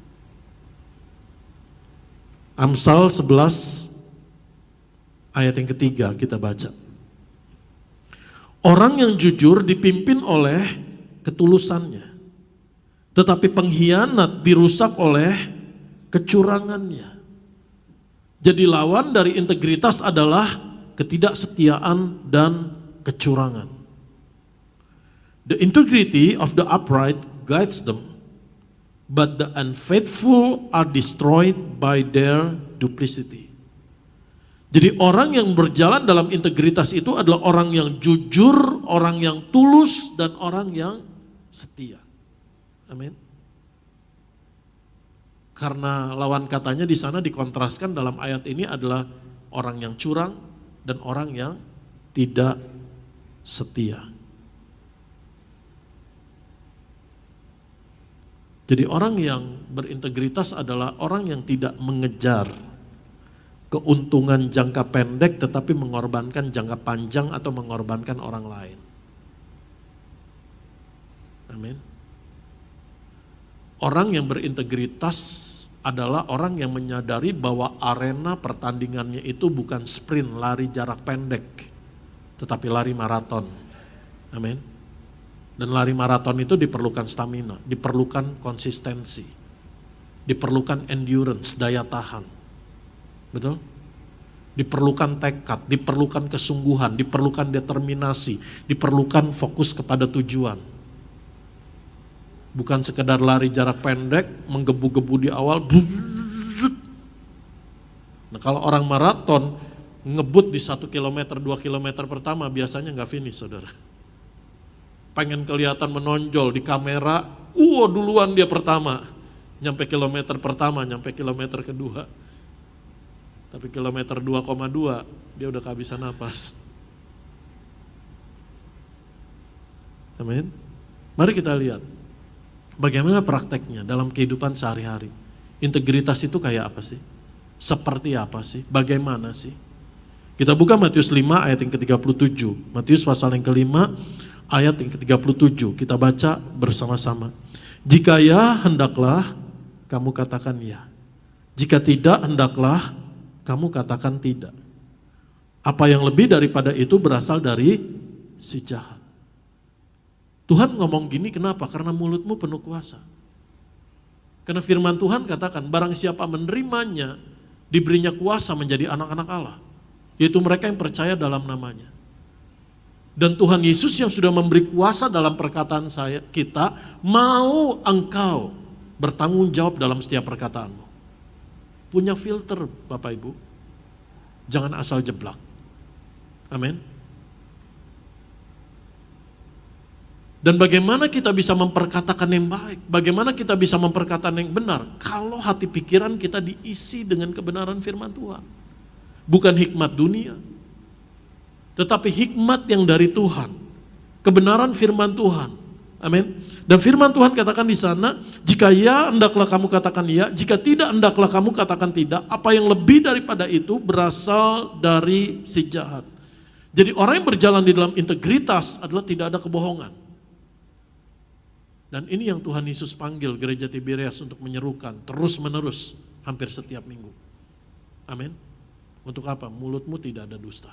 Amsal 11 ayat yang ketiga kita baca. Orang yang jujur dipimpin oleh ketulusannya, tetapi pengkhianat dirusak oleh kecurangannya. Jadi lawan dari integritas adalah ketidaksetiaan dan kecurangan. The integrity of the upright guides them, but the unfaithful are destroyed by their duplicity. Jadi orang yang berjalan dalam integritas itu adalah orang yang jujur, orang yang tulus, dan orang yang setia. Amin. Karena lawan katanya di sana dikontraskan dalam ayat ini adalah orang yang curang dan orang yang tidak setia. Jadi orang yang berintegritas adalah orang yang tidak mengejar keuntungan jangka pendek tetapi mengorbankan jangka panjang atau mengorbankan orang lain. Amin. Orang yang berintegritas adalah orang yang menyadari bahwa arena pertandingannya itu bukan sprint, lari jarak pendek, tetapi lari maraton. Amin. Dan lari maraton itu diperlukan stamina, diperlukan konsistensi, diperlukan endurance, daya tahan. Betul? Diperlukan tekad, diperlukan kesungguhan, diperlukan determinasi, diperlukan fokus kepada tujuan. Bukan sekedar lari jarak pendek, menggebu-gebu di awal. Nah kalau orang maraton, ngebut di 1 km, 2 km pertama biasanya nggak finish saudara. Pengen kelihatan menonjol di kamera, duluan dia pertama. Nyampe kilometer pertama, nyampe kilometer kedua. Tapi kilometer 2,2 dia udah kehabisan napas. Amin. Mari kita lihat bagaimana prakteknya dalam kehidupan sehari-hari. Integritas itu kayak apa sih? Seperti apa sih? Bagaimana sih? Kita buka Matius 5 ayat yang ke-37. Matius pasal yang kelima ayat yang ke-37. Kita baca bersama-sama. Jika ya, hendaklah kamu katakan ya. Jika tidak, hendaklah kamu katakan tidak. Apa yang lebih daripada itu berasal dari si jahat. Tuhan ngomong gini kenapa? Karena mulutmu penuh kuasa. Karena firman Tuhan katakan barang siapa menerimanya diberinya kuasa menjadi anak-anak Allah. Yaitu mereka yang percaya dalam namanya. Dan Tuhan Yesus yang sudah memberi kuasa dalam perkataan kita, mau engkau bertanggung jawab dalam setiap perkataanmu. Punya filter Bapak Ibu. Jangan asal jeblak. Amin. Dan bagaimana kita bisa memperkatakan yang baik? Bagaimana kita bisa memperkatakan yang benar? Kalau hati pikiran kita diisi dengan kebenaran firman Tuhan. Bukan hikmat dunia. Tetapi hikmat yang dari Tuhan. Kebenaran firman Tuhan. Amin. Dan firman Tuhan katakan di sana, jika ya hendaklah kamu katakan ya, jika tidak hendaklah kamu katakan tidak. Apa yang lebih daripada itu berasal dari si jahat. Jadi orang yang berjalan di dalam integritas adalah tidak ada kebohongan. Dan ini yang Tuhan Yesus panggil gereja Tiberias untuk menyerukan terus menerus hampir setiap minggu. Amin. Untuk apa? Mulutmu tidak ada dusta.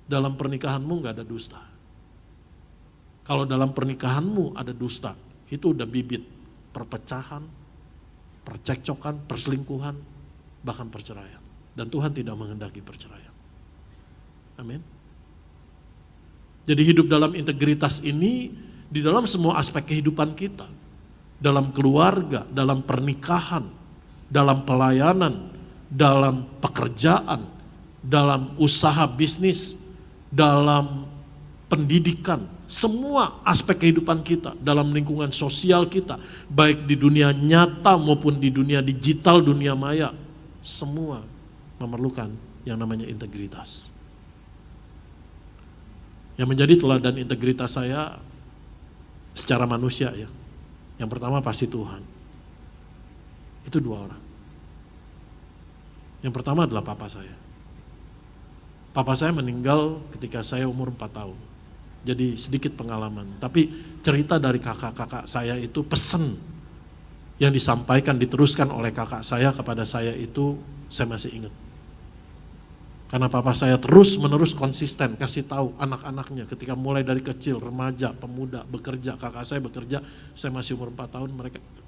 Dalam pernikahanmu gak ada dusta. Kalau dalam pernikahanmu ada dusta, itu udah bibit perpecahan, percekcokan, perselingkuhan, bahkan perceraian. Dan Tuhan tidak menghendaki perceraian. Amin. Jadi hidup dalam integritas ini di dalam semua aspek kehidupan kita. Dalam keluarga, dalam pernikahan, dalam pelayanan, dalam pekerjaan, dalam usaha bisnis, dalam pendidikan, semua aspek kehidupan kita, dalam lingkungan sosial kita, baik di dunia nyata maupun di dunia digital, dunia maya, semua memerlukan yang namanya integritas. Yang menjadi teladan integritas saya secara manusia ya. Yang pertama pasti Tuhan. Itu 2 orang. Yang pertama adalah papa saya. Papa saya meninggal ketika saya umur 4 tahun. Jadi sedikit pengalaman. Tapi cerita dari kakak-kakak saya itu, pesan yang disampaikan, diteruskan oleh kakak saya kepada saya itu saya masih ingat. Karena papa saya terus menerus konsisten kasih tahu anak-anaknya ketika mulai dari kecil, remaja, pemuda, bekerja, kakak saya bekerja, saya masih umur 4 tahun,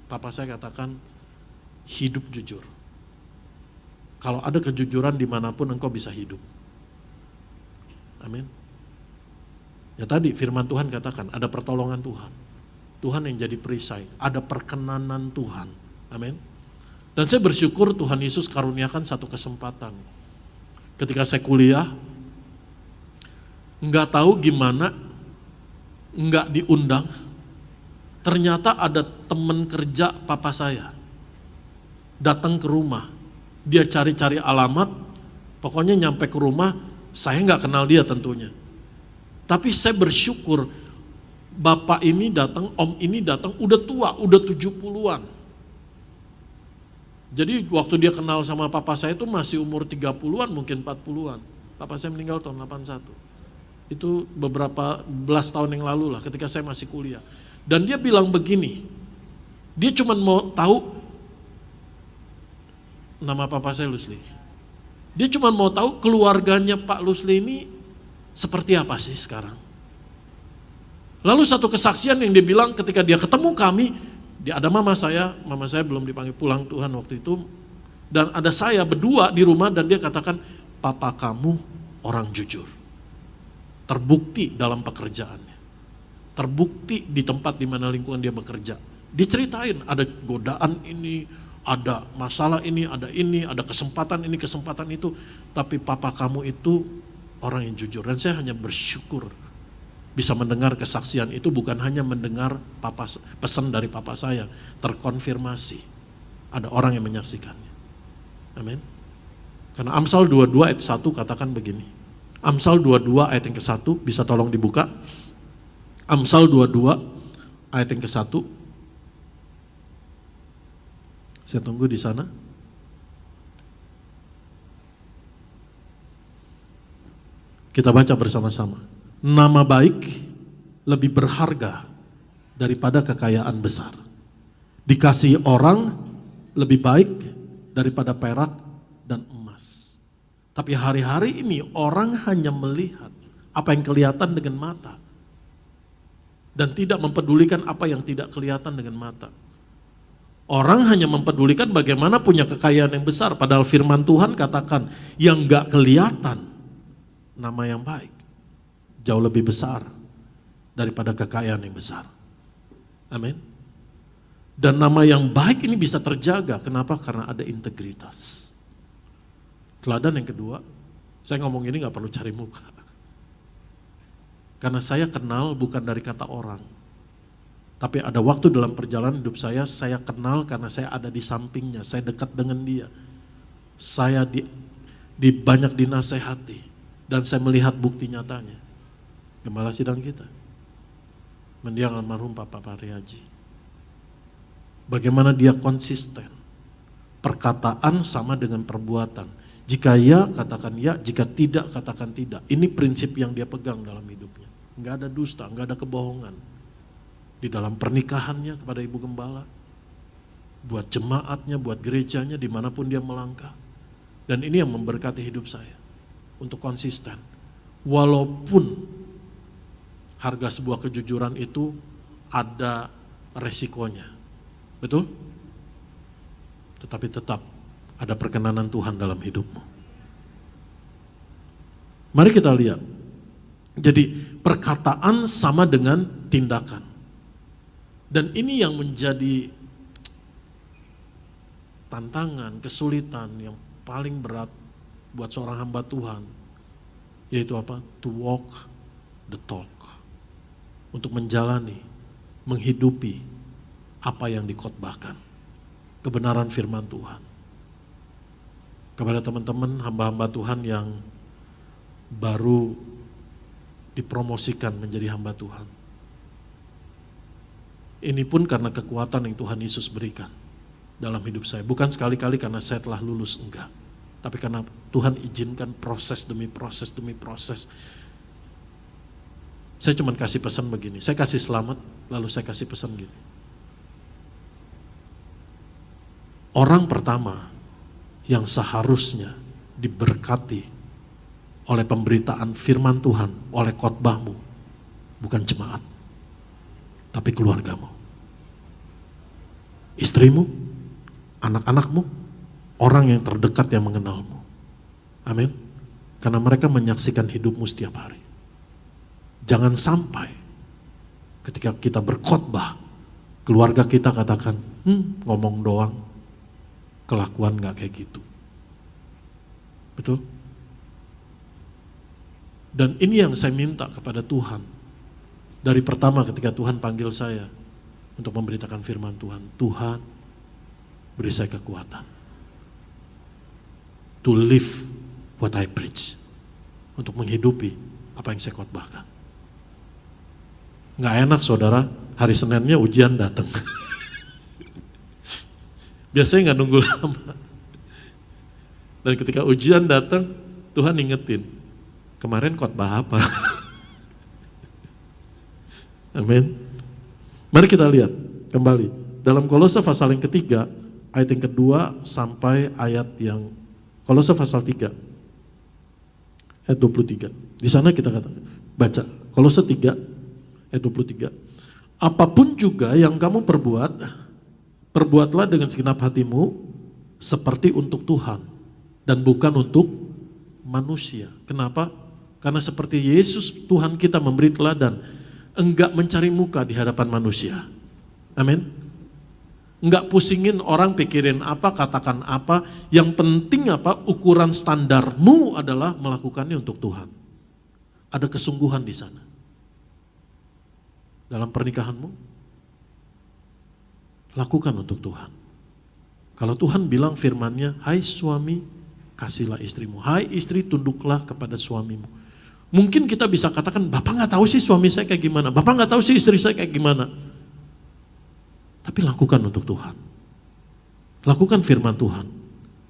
papa saya katakan hidup jujur. Kalau ada kejujuran dimanapun engkau bisa hidup. Amin. Ya tadi firman Tuhan katakan ada pertolongan Tuhan. Tuhan yang jadi perisai, ada perkenanan Tuhan. Amin. Dan saya bersyukur Tuhan Yesus karuniakan satu kesempatan. Ketika saya kuliah, nggak tahu gimana, nggak diundang, ternyata ada teman kerja papa saya, datang ke rumah, dia cari-cari alamat, pokoknya nyampe ke rumah, saya nggak kenal dia tentunya. Tapi saya bersyukur, bapak ini datang, om ini datang, udah tua, udah 70-an. Jadi waktu dia kenal sama papa saya itu masih umur 30-an, mungkin 40-an. Papa saya meninggal tahun 81. Itu beberapa belas tahun yang lalu lah ketika saya masih kuliah. Dan dia bilang begini, dia cuma mau tahu nama papa saya Lusli. Dia cuma mau tahu keluarganya Pak Lusli ini seperti apa sih sekarang. Lalu satu kesaksian yang dia bilang ketika dia ketemu kami, dia ada mama saya belum dipanggil pulang Tuhan waktu itu, dan ada saya berdua di rumah dan dia katakan, papa kamu orang jujur. Terbukti dalam pekerjaannya. Terbukti di tempat di mana lingkungan dia bekerja. Diceritain ada godaan ini, ada masalah ini, ada kesempatan ini, kesempatan itu, tapi papa kamu itu orang yang jujur. Dan saya hanya bersyukur bisa mendengar kesaksian itu, bukan hanya mendengar pesan dari papa saya, terkonfirmasi. Ada orang yang menyaksikannya. Amin. Karena Amsal 22 ayat 1 katakan begini. Amsal 22 ayat yang ke-1, bisa tolong dibuka. Amsal 22 ayat yang ke-1. Saya tunggu di sana. Kita baca bersama-sama. Nama baik lebih berharga daripada kekayaan besar. Dikasihi orang lebih baik daripada perak dan emas. Tapi hari-hari ini orang hanya melihat apa yang kelihatan dengan mata dan tidak mempedulikan apa yang tidak kelihatan dengan mata. Orang hanya mempedulikan bagaimana punya kekayaan yang besar, padahal firman Tuhan katakan yang gak kelihatan, nama yang baik jauh lebih besar daripada kekayaan yang besar. Amin. Dan nama yang baik ini bisa terjaga. Kenapa? Karena ada integritas. Teladan yang kedua, saya ngomong ini gak perlu cari muka. Karena saya kenal bukan dari kata orang. Tapi ada waktu dalam perjalanan hidup saya kenal karena saya ada di sampingnya, saya dekat dengan dia. Saya di banyak dinasehati dan saya melihat bukti nyatanya. Gembala sidang kita, mendiang almarhum Papa Pariaji. Bagaimana dia konsisten, perkataan sama dengan perbuatan. Jika ya, katakan ya, jika tidak, katakan tidak. Ini prinsip yang dia pegang dalam hidupnya. Enggak ada dusta, enggak ada kebohongan. Di dalam pernikahannya kepada Ibu Gembala, buat jemaatnya, buat gerejanya, dimanapun dia melangkah. Dan ini yang memberkati hidup saya, untuk konsisten. Walaupun harga sebuah kejujuran itu ada resikonya. Betul? Tetapi tetap ada perkenanan Tuhan dalam hidupmu. Mari kita lihat Jadi perkataan sama dengan tindakan. Dan ini yang menjadi tantangan, kesulitan yang paling berat buat seorang hamba Tuhan. Yaitu apa? To walk the talk. Untuk menjalani, menghidupi apa yang dikhotbahkan. Kebenaran firman Tuhan. Kepada teman-teman hamba-hamba Tuhan yang baru dipromosikan menjadi hamba Tuhan. Ini pun karena kekuatan yang Tuhan Yesus berikan dalam hidup saya. Bukan sekali-kali karena saya telah lulus, enggak. Tapi karena Tuhan izinkan proses demi proses demi proses. Saya cuma kasih pesan begini, saya kasih selamat, lalu saya kasih pesan gini. Orang pertama yang seharusnya diberkati oleh pemberitaan firman Tuhan, oleh khotbahmu, bukan jemaat, tapi keluargamu. Istrimu, anak-anakmu, orang yang terdekat yang mengenalmu. Amin. Karena mereka menyaksikan hidupmu setiap hari. Jangan sampai ketika kita berkhotbah, keluarga kita katakan, ngomong doang, kelakuan gak kayak gitu. Betul? Dan ini yang saya minta kepada Tuhan. Dari pertama ketika Tuhan panggil saya untuk memberitakan firman Tuhan. Tuhan, beri saya kekuatan. To live what I preach. Untuk menghidupi apa yang saya khotbahkan. Nggak enak saudara, hari Seninnya ujian datang. Biasanya nggak nunggu lama. Dan ketika ujian datang, Tuhan ingetin, kemarin khotbah apa? Amin. Mari kita lihat kembali. Dalam Kolose pasal yang ketiga, ayat yang kedua sampai ayat yang, Kolose pasal 3, ayat 23. Di sana kita baca, Kolose 3, ayat 23. Apapun juga yang kamu perbuat, perbuatlah dengan segenap hatimu seperti untuk Tuhan dan bukan untuk manusia. Kenapa? Karena seperti Yesus Tuhan kita memberi teladan, enggak mencari muka di hadapan manusia. Amin. Enggak pusingin orang pikirin apa, katakan apa. Yang penting apa? Ukuran standarmu adalah melakukannya untuk Tuhan. Ada kesungguhan di sana. Dalam pernikahanmu, lakukan untuk Tuhan. Kalau Tuhan bilang firman-Nya, hai suami, kasihlah istrimu. Hai istri, tunduklah kepada suamimu. Mungkin kita bisa katakan, Bapak nggak tahu sih suami saya kayak gimana. Bapak nggak tahu sih istri saya kayak gimana. Tapi lakukan untuk Tuhan. Lakukan firman Tuhan.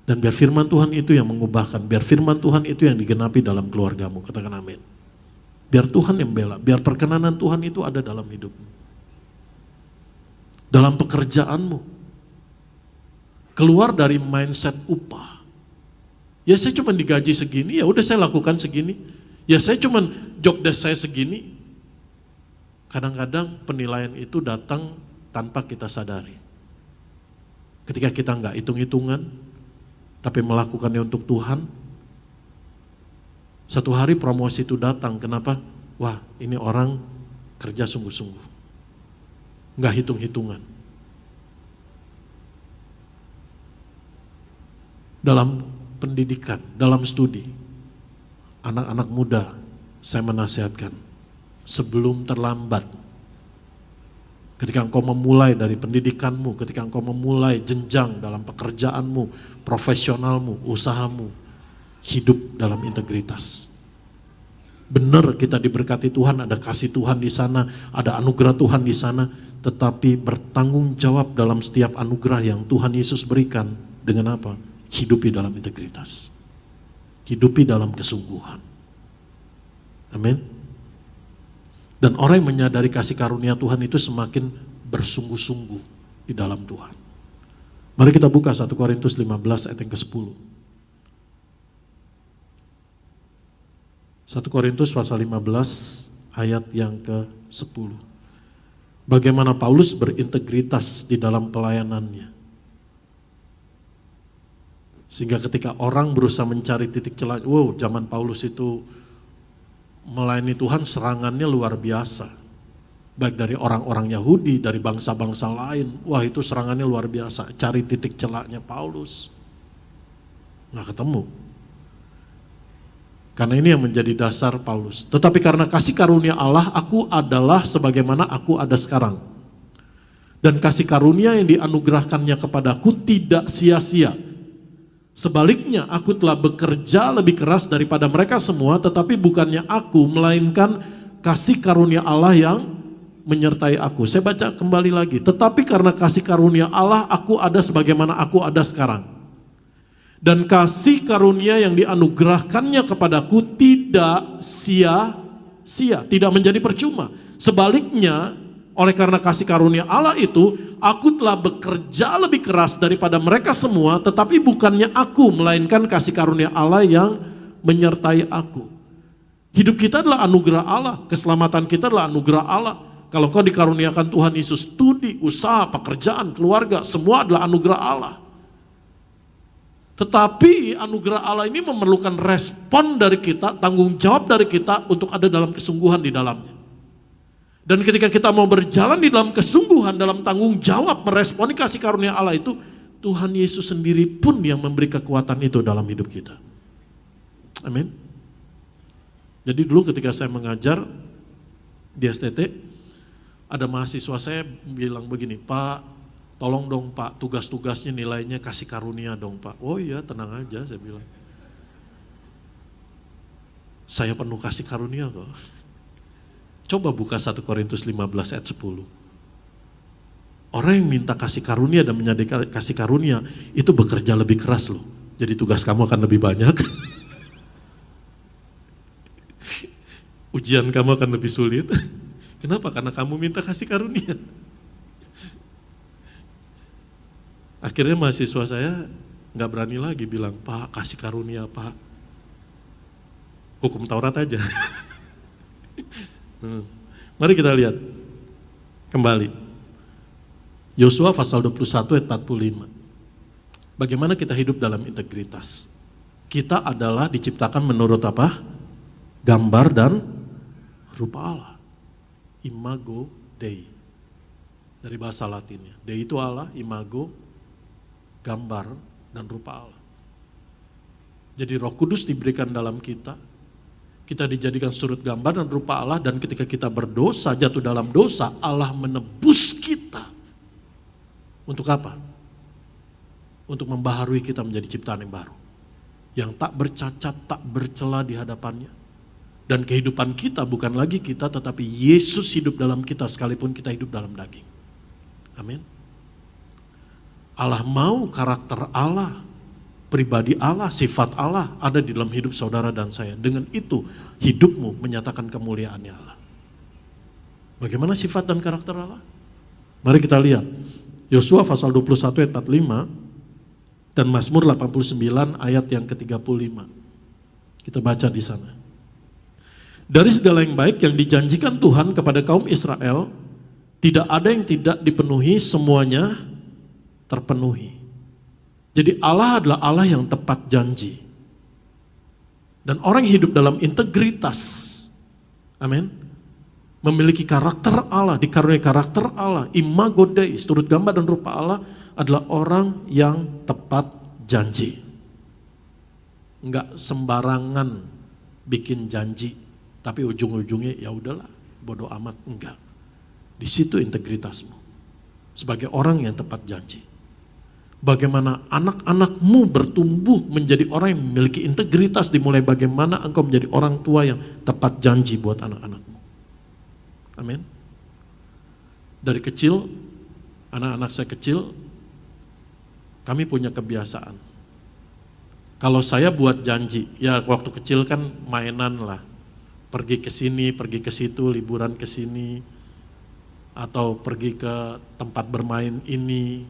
Dan biar firman Tuhan itu yang mengubahkan. Biar firman Tuhan itu yang digenapi dalam keluargamu. Katakan amin. Biar Tuhan yang bela, biar perkenanan Tuhan itu ada dalam hidupmu. Dalam pekerjaanmu. Keluar dari mindset upah. Ya saya cuma digaji segini, ya udah saya lakukan segini. Ya saya cuma job desk saya segini. Kadang-kadang penilaian itu datang tanpa kita sadari. Ketika kita nggak hitung-hitungan, tapi melakukannya untuk Tuhan, satu hari promosi itu datang. Kenapa? Wah, ini orang kerja sungguh-sungguh. Nggak hitung-hitungan. Dalam pendidikan, dalam studi, anak-anak muda, saya menasihatkan, sebelum terlambat, ketika engkau memulai dari pendidikanmu, ketika engkau memulai jenjang dalam pekerjaanmu, profesionalmu, usahamu, hidup dalam integritas. Benar kita diberkati Tuhan, ada kasih Tuhan di sana, ada anugerah Tuhan di sana, tetapi bertanggung jawab dalam setiap anugerah yang Tuhan Yesus berikan dengan apa? Hidupi dalam integritas. Hidupi dalam kesungguhan. Amin. Dan orang yang menyadari kasih karunia Tuhan itu semakin bersungguh-sungguh di dalam Tuhan. Mari kita buka 1 Korintus 15 ayat yang ke-10. 1 Korintus pasal 15 ayat yang ke-10. Bagaimana Paulus berintegritas di dalam pelayanannya. Sehingga ketika orang berusaha mencari titik celah, wow, zaman Paulus itu melayani Tuhan serangannya luar biasa. Baik dari orang-orang Yahudi, dari bangsa-bangsa lain. Wah, itu serangannya luar biasa. Cari titik celaknya Paulus. Nggak ketemu. Karena ini yang menjadi dasar Paulus. Tetapi karena kasih karunia Allah, aku adalah sebagaimana aku ada sekarang. Dan kasih karunia yang dianugerahkannya kepadaku tidak sia-sia. Sebaliknya, aku telah bekerja lebih keras daripada mereka semua, tetapi bukannya aku, melainkan kasih karunia Allah yang menyertai aku. Saya baca kembali lagi. Tetapi karena kasih karunia Allah, aku ada sebagaimana aku ada sekarang. Dan kasih karunia yang dianugerahkannya kepadaku tidak sia-sia, tidak menjadi percuma. Sebaliknya, oleh karena kasih karunia Allah itu, aku telah bekerja lebih keras daripada mereka semua, tetapi bukannya aku, melainkan kasih karunia Allah yang menyertai aku. Hidup kita adalah anugerah Allah, keselamatan kita adalah anugerah Allah. Kalau kau dikaruniakan Tuhan Yesus, studi, usaha, pekerjaan, keluarga, semua adalah anugerah Allah. Tetapi anugerah Allah ini memerlukan respon dari kita, tanggung jawab dari kita untuk ada dalam kesungguhan di dalamnya. Dan ketika kita mau berjalan di dalam kesungguhan, dalam tanggung jawab meresponi kasih karunia Allah itu, Tuhan Yesus sendiri pun yang memberi kekuatan itu dalam hidup kita. Amin. Jadi dulu ketika saya mengajar di STT, ada mahasiswa saya bilang begini, Pak, tolong dong Pak, tugas-tugasnya nilainya kasih karunia dong Pak. Oh iya, tenang aja, saya bilang. Saya penuh kasih karunia kok. Coba buka 1 Korintus 15 ayat 10. Orang yang minta kasih karunia dan menjadi kasih karunia, itu bekerja lebih keras loh. Jadi tugas kamu akan lebih banyak. Ujian kamu akan lebih sulit. Kenapa? Karena kamu minta kasih karunia. Akhirnya mahasiswa saya nggak berani lagi bilang, Pak kasih karunia Pak. Hukum Taurat aja. Mari kita lihat kembali. Yosua pasal 21 ayat 45. Bagaimana kita hidup dalam integritas? Kita adalah diciptakan menurut apa? Gambar dan rupa Allah. Imago Dei. Dari bahasa Latinnya. Dei itu Allah, imago, gambar dan rupa Allah. Jadi Roh Kudus diberikan dalam kita. Kita dijadikan surut gambar dan rupa Allah, dan ketika kita berdosa, jatuh dalam dosa, Allah menebus kita. Untuk apa? Untuk membaharui kita menjadi ciptaan yang baru. Yang tak bercacat, tak bercela di hadapannya. Dan kehidupan kita bukan lagi kita, tetapi Yesus hidup dalam kita sekalipun kita hidup dalam daging. Amin. Allah mau karakter Allah, pribadi Allah, sifat Allah ada di dalam hidup saudara dan saya. Dengan itu hidupmu menyatakan kemuliaannya Allah. Bagaimana sifat dan karakter Allah? Mari kita lihat. Yosua pasal 21 ayat 45 dan Mazmur 89 ayat yang ke-35. Kita baca di sana. Dari segala yang baik yang dijanjikan Tuhan kepada kaum Israel, tidak ada yang tidak dipenuhi, semuanya terpenuhi. Jadi Allah adalah Allah yang tepat janji. Dan orang yang hidup dalam integritas, amin, memiliki karakter Allah, dikaruniai karakter Allah, imago Dei, turut gambar dan rupa Allah, adalah orang yang tepat janji. Enggak sembarangan bikin janji. Tapi ujung-ujungnya ya udahlah, bodoh amat, enggak. Di situ integritasmu. Sebagai orang yang tepat janji. Bagaimana anak-anakmu bertumbuh menjadi orang yang memiliki integritas, dimulai bagaimana engkau menjadi orang tua yang tepat janji buat anak-anakmu. Amin. Dari kecil, anak-anak saya kecil, kami punya kebiasaan. Kalau saya buat janji, ya waktu kecil kan mainan lah. Pergi ke sini, pergi ke situ, liburan ke sini, atau pergi ke tempat bermain ini.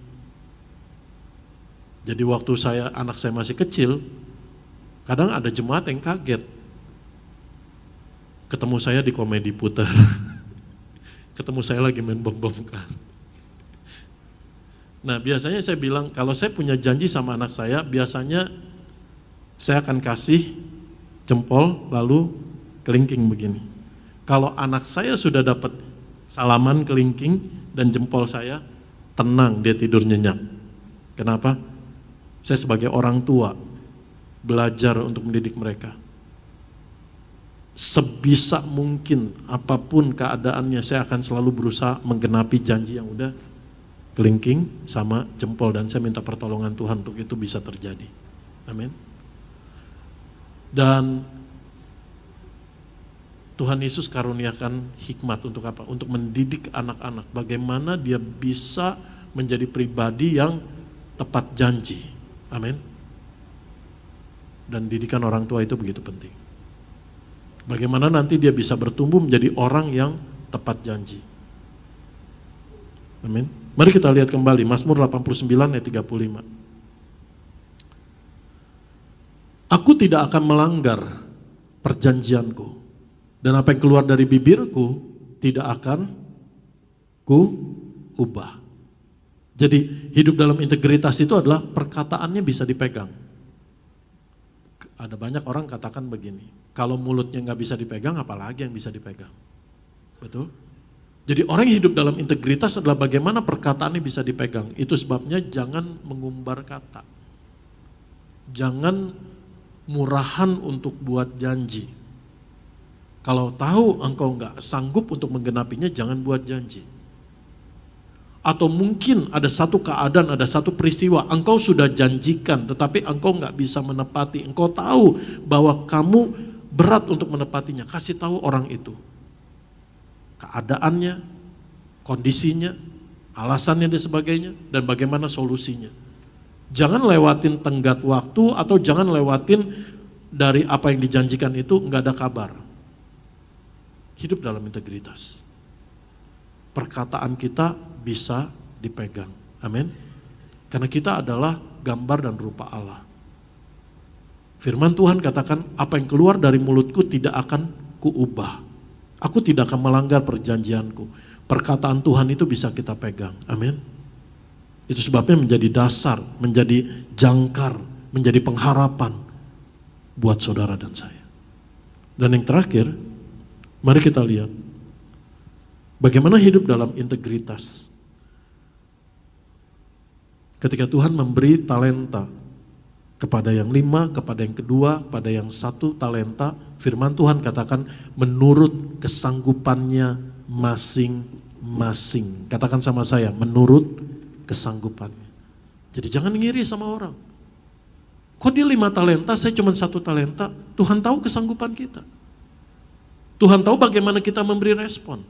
Jadi waktu anak saya masih kecil, kadang ada jemaat yang kaget. Ketemu saya di Komedi Puter. Ketemu saya lagi main bom-bom-bongkar. Nah biasanya saya bilang, kalau saya punya janji sama anak saya, biasanya saya akan kasih jempol, lalu kelingking begini. Kalau anak saya sudah dapat salaman kelingking dan jempol saya, tenang dia tidur nyenyak. Kenapa? Saya sebagai orang tua belajar untuk mendidik mereka. Sebisa mungkin apapun keadaannya saya akan selalu berusaha menggenapi janji yang udah kelingking sama jempol, dan saya minta pertolongan Tuhan untuk itu bisa terjadi. Amin. Dan Tuhan Yesus karuniakan hikmat untuk apa? Untuk mendidik anak-anak bagaimana dia bisa menjadi pribadi yang tepat janji. Amin. Dan didikan orang tua itu begitu penting. Bagaimana nanti dia bisa bertumbuh menjadi orang yang tepat janji. Amin. Mari kita lihat kembali Mazmur 89 ayat 35. Aku tidak akan melanggar perjanjianku, dan apa yang keluar dari bibirku tidak akan ku ubah. Jadi hidup dalam integritas itu adalah perkataannya bisa dipegang. Ada banyak orang katakan begini, kalau mulutnya nggak bisa dipegang, apalagi yang bisa dipegang. Betul? Jadi orang yang hidup dalam integritas adalah bagaimana perkataannya bisa dipegang. Itu sebabnya jangan mengumbar kata. Jangan murahan untuk buat janji. Kalau tahu engkau nggak sanggup untuk menggenapinya, jangan buat janji. Atau mungkin ada satu keadaan, ada satu peristiwa, engkau sudah janjikan tetapi engkau nggak bisa menepati. Engkau tahu bahwa kamu berat untuk menepatinya, kasih tahu orang itu. Keadaannya, kondisinya, alasannya dan sebagainya, dan bagaimana solusinya. Jangan lewatin tenggat waktu atau jangan lewatin dari apa yang dijanjikan itu nggak ada kabar. Hidup dalam integritas. Perkataan kita bisa dipegang. Amin. Karena kita adalah gambar dan rupa Allah. Firman Tuhan katakan, apa yang keluar dari mulutku tidak akan kuubah. Aku tidak akan melanggar perjanjianku. Perkataan Tuhan itu bisa kita pegang. Amin. Itu sebabnya menjadi dasar, menjadi jangkar, menjadi pengharapan buat saudara dan saya. Dan yang terakhir, mari kita lihat bagaimana hidup dalam integritas. Ketika Tuhan memberi talenta kepada yang 5, kepada yang kedua, kepada yang 1 talenta, firman Tuhan katakan menurut kesanggupannya masing-masing. Katakan sama saya, menurut kesanggupannya. Jadi jangan ngiri sama orang. Kok dia 5 talenta, saya cuma 1 talenta? Tuhan tahu kesanggupan kita. Tuhan tahu bagaimana kita memberi respon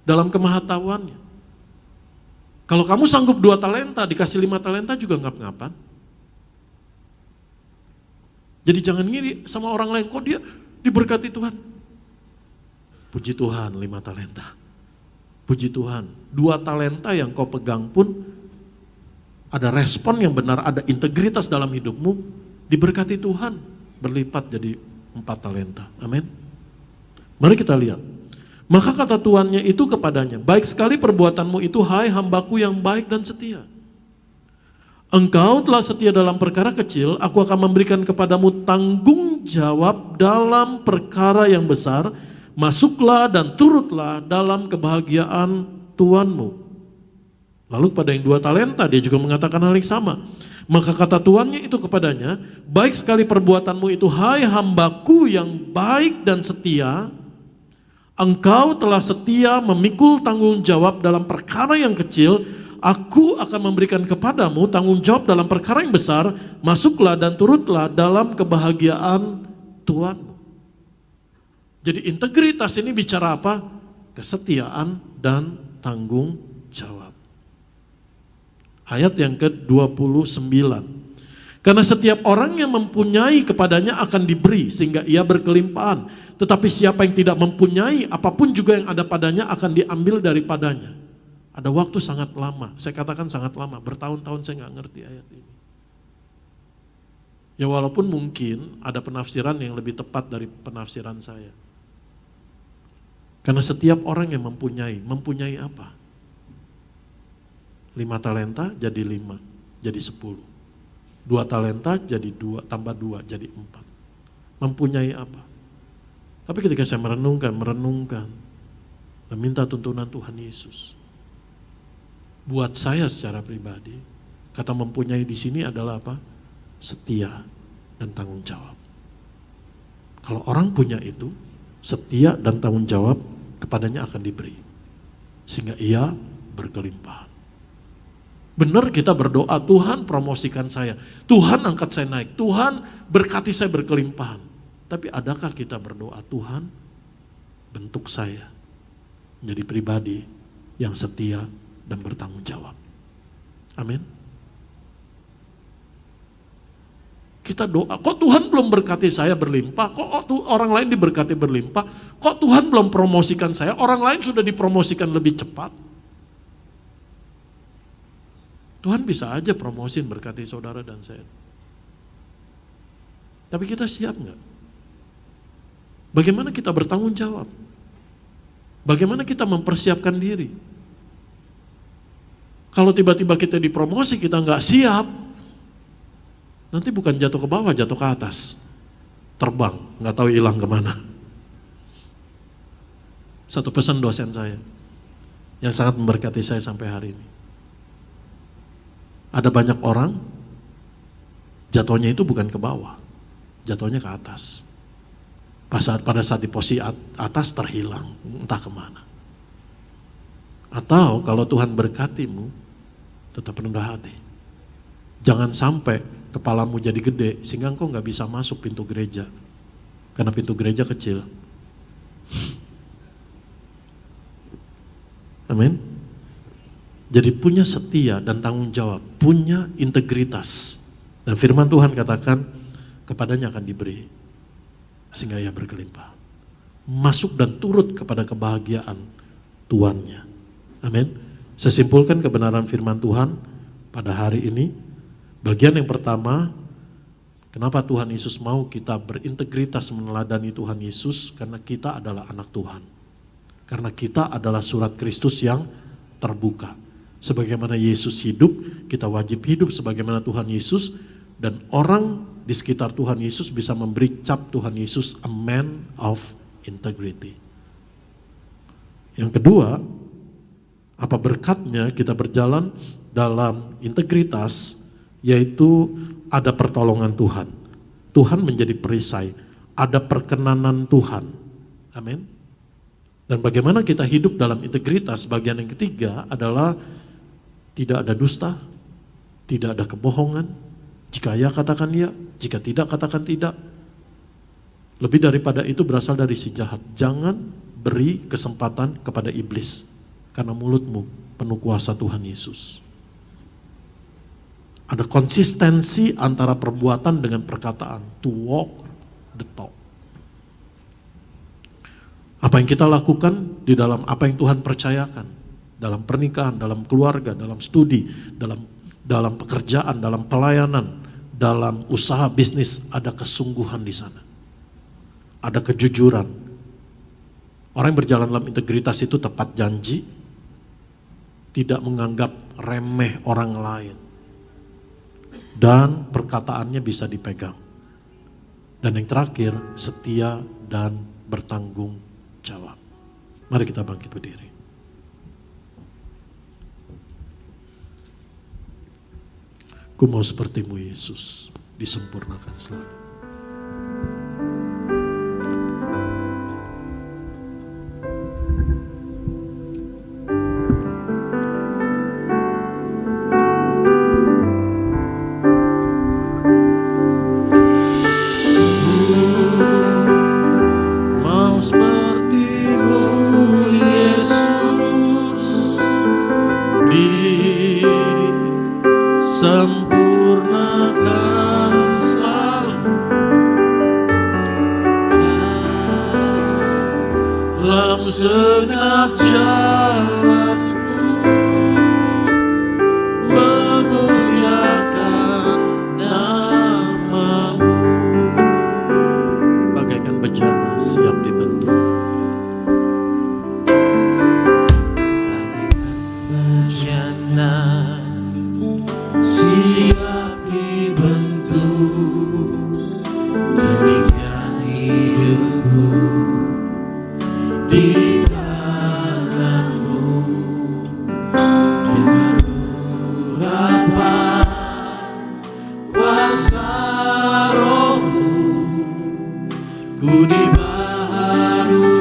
dalam kemahatauannya. Kalau kamu sanggup 2 talenta, dikasih 5 talenta juga ngap-ngapan. Jadi jangan ngiri sama orang lain, kok dia diberkati Tuhan. Puji Tuhan 5 talenta. Puji Tuhan 2 talenta yang kau pegang pun ada respon yang benar, ada integritas dalam hidupmu, diberkati Tuhan, berlipat jadi 4 talenta. Amin. Mari kita lihat. Maka kata tuannya itu kepadanya, baik sekali perbuatanmu itu, hai hambaku yang baik dan setia. Engkau telah setia dalam perkara kecil, aku akan memberikan kepadamu tanggung jawab dalam perkara yang besar. Masuklah dan turutlah dalam kebahagiaan tuanmu. Lalu pada yang 2 talenta dia juga mengatakan hal yang sama. Maka kata tuannya itu kepadanya, baik sekali perbuatanmu itu, hai hambaku yang baik dan setia. Engkau telah setia memikul tanggung jawab dalam perkara yang kecil, aku akan memberikan kepadamu tanggung jawab dalam perkara yang besar. Masuklah dan turutlah dalam kebahagiaan Tuhan. Jadi integritas ini bicara apa? Kesetiaan dan tanggung jawab. Ayat yang ke-29. Karena setiap orang yang mempunyai kepadanya akan diberi sehingga ia berkelimpahan. Tetapi siapa yang tidak mempunyai, apapun juga yang ada padanya akan diambil daripadanya. Ada waktu sangat lama, saya katakan sangat lama, bertahun-tahun saya nggak ngerti ayat ini. Ya walaupun mungkin ada penafsiran yang lebih tepat dari penafsiran saya. Karena setiap orang yang mempunyai apa? 5 talenta jadi 5, jadi 10. 2 talenta jadi 2, tambah 2 jadi 4. Mempunyai apa? Tapi ketika saya merenungkan, meminta tuntunan Tuhan Yesus. Buat saya secara pribadi, kata mempunyai di sini adalah apa? Setia dan tanggung jawab. Kalau orang punya itu, setia dan tanggung jawab kepadanya akan diberi. Sehingga ia berkelimpahan. Benar kita berdoa, Tuhan promosikan saya, Tuhan angkat saya naik, Tuhan berkati saya berkelimpahan. Tapi adakah kita berdoa, Tuhan bentuk saya menjadi pribadi yang setia dan bertanggung jawab. Amin. Kita doa, kok Tuhan belum berkati saya berlimpah, kok orang lain diberkati berlimpah, kok Tuhan belum promosikan saya, orang lain sudah dipromosikan lebih cepat. Tuhan bisa aja promosin berkati saudara dan saya. Tapi kita siap nggak? Bagaimana kita bertanggung jawab? Bagaimana kita mempersiapkan diri? Kalau tiba-tiba kita dipromosi, kita nggak siap, nanti bukan jatuh ke bawah, jatuh ke atas. Terbang, nggak tahu hilang kemana. Satu pesan dosen saya, yang sangat memberkati saya sampai hari ini. Ada banyak orang, jatuhnya itu bukan ke bawah, jatuhnya ke atas. Pada saat di posisi atas terhilang, entah kemana. Atau kalau Tuhan berkatimu, tetap rendah hati. Jangan sampai kepalamu jadi gede, sehingga engkau gak bisa masuk pintu gereja. Karena pintu gereja kecil. Amin. Jadi punya setia dan tanggung jawab, punya integritas. Dan firman Tuhan katakan, kepadanya akan diberi, sehingga ia berkelimpah. Masuk dan turut kepada kebahagiaan tuannya. Amin. Saya simpulkan kebenaran firman Tuhan pada hari ini. Bagian yang pertama, kenapa Tuhan Yesus mau kita berintegritas meneladani Tuhan Yesus? Karena kita adalah anak Tuhan. Karena kita adalah surat Kristus yang terbuka. Sebagaimana Yesus hidup, kita wajib hidup sebagaimana Tuhan Yesus. Dan orang di sekitar Tuhan Yesus bisa memberi cap Tuhan Yesus a man of integrity. Yang kedua, apa berkatnya kita berjalan dalam integritas, yaitu ada pertolongan Tuhan. Tuhan menjadi perisai, ada perkenanan Tuhan. Amin. Dan bagaimana kita hidup dalam integritas, bagian yang ketiga adalah tidak ada dusta, tidak ada kebohongan. Jika ya katakan ya, jika tidak katakan tidak. Lebih daripada itu berasal dari si jahat. Jangan beri kesempatan kepada iblis, karena mulutmu penuh kuasa Tuhan Yesus. Ada konsistensi antara perbuatan dengan perkataan. To walk the talk. Apa yang kita lakukan di dalam apa yang Tuhan percayakan. Dalam pernikahan, dalam keluarga, dalam studi, dalam pekerjaan, dalam pelayanan, dalam usaha bisnis, ada kesungguhan di sana. Ada kejujuran. Orang yang berjalan dalam integritas itu tepat janji, tidak menganggap remeh orang lain. Dan perkataannya bisa dipegang. Dan yang terakhir, setia dan bertanggung jawab. Mari kita bangkit berdiri. Ku mau sepertimu Yesus, disempurnakan selalu. Sempurnakan selalu dalam segenap jalanku, memuliakan nama-Mu. Bagaikan bejana siap dibentuk. Siap dibentuk, demikian hidupku. dibaharui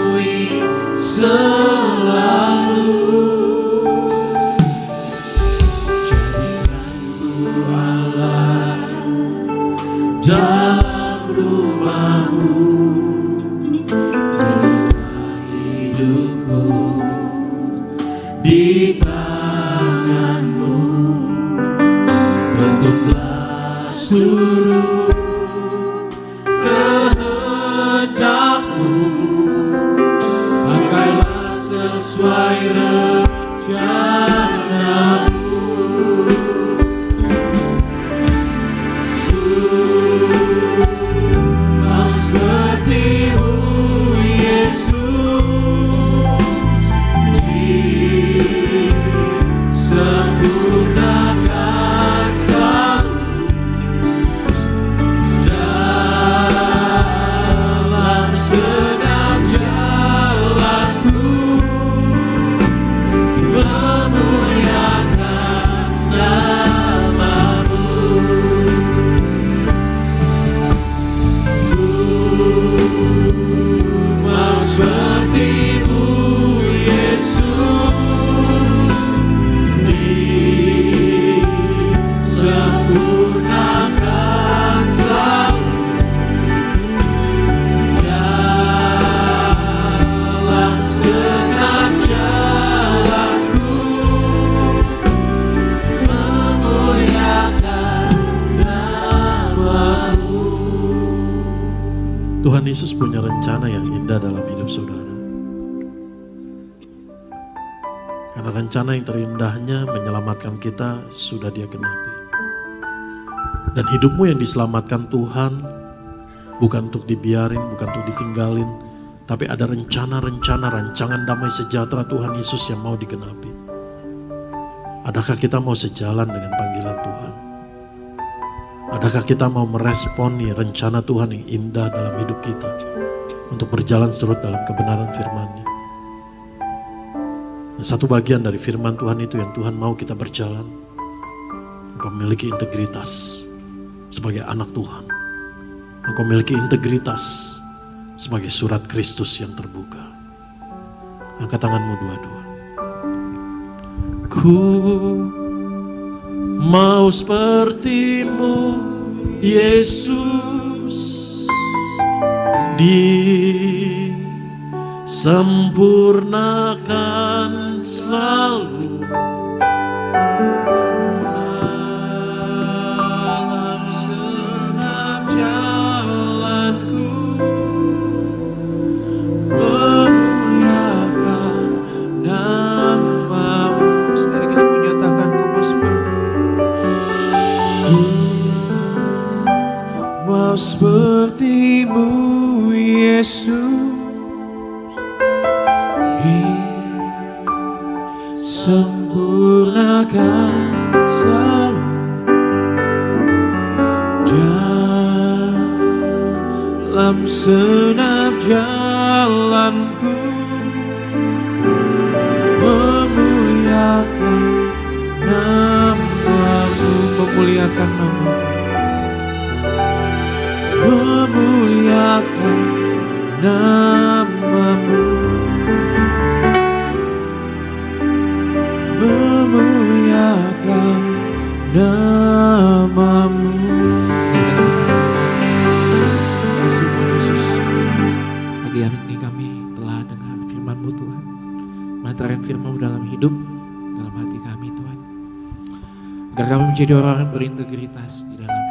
selalu. Jadikanku Allah dalam rumahmu, rumah hidupku di tanganmu. Bentuklah seluruh kehendakmu, pakailah sesuai rencanamu. Mau sepertimu Yesus, disempurnakan selalu dalam senam jalanku, memuliakan namamu. Mau sepertimu Yesus, disempurnakan selalu dalam senam jalanku, memuliakan namamu. Tuhan Yesus punya rencana yang indah dalam hidup saudara. Karena rencana yang terindahnya menyelamatkan kita sudah Dia genapi. Dan hidupmu yang diselamatkan Tuhan bukan untuk dibiarin, bukan untuk ditinggalin, tapi ada rencana-rencana, rancangan damai sejahtera Tuhan Yesus yang mau digenapi. Adakah kita mau sejalan dengan panggilan Tuhan? Adakah kita mau meresponi rencana Tuhan yang indah dalam hidup kita untuk berjalan seturut dalam kebenaran firman-Nya? Dan satu bagian dari firman Tuhan itu yang Tuhan mau kita berjalan, engkau memiliki integritas sebagai anak Tuhan. Engkau memiliki integritas sebagai surat Kristus yang terbuka. Angkat tanganmu dua-dua. Ku mau sepertimu Yesus, disempurnakan selalu dalam senam jalanku, memuliakan namamu. Sekali kita menyatakan ku mau sepertimu Yesus, disempurnakan selalu dalam senam jalanku, memuliakan namamu, memuliakan namamu, memuliakan namamu, memuliakan namamu. Terima kasih Tuhan Yesus. Pagi hari ini kami telah dengar firman-Mu Tuhan. Melantarkan firman-Mu dalam hidup, dalam hati kami Tuhan. Agar kami menjadi orang yang berintegritas di dalam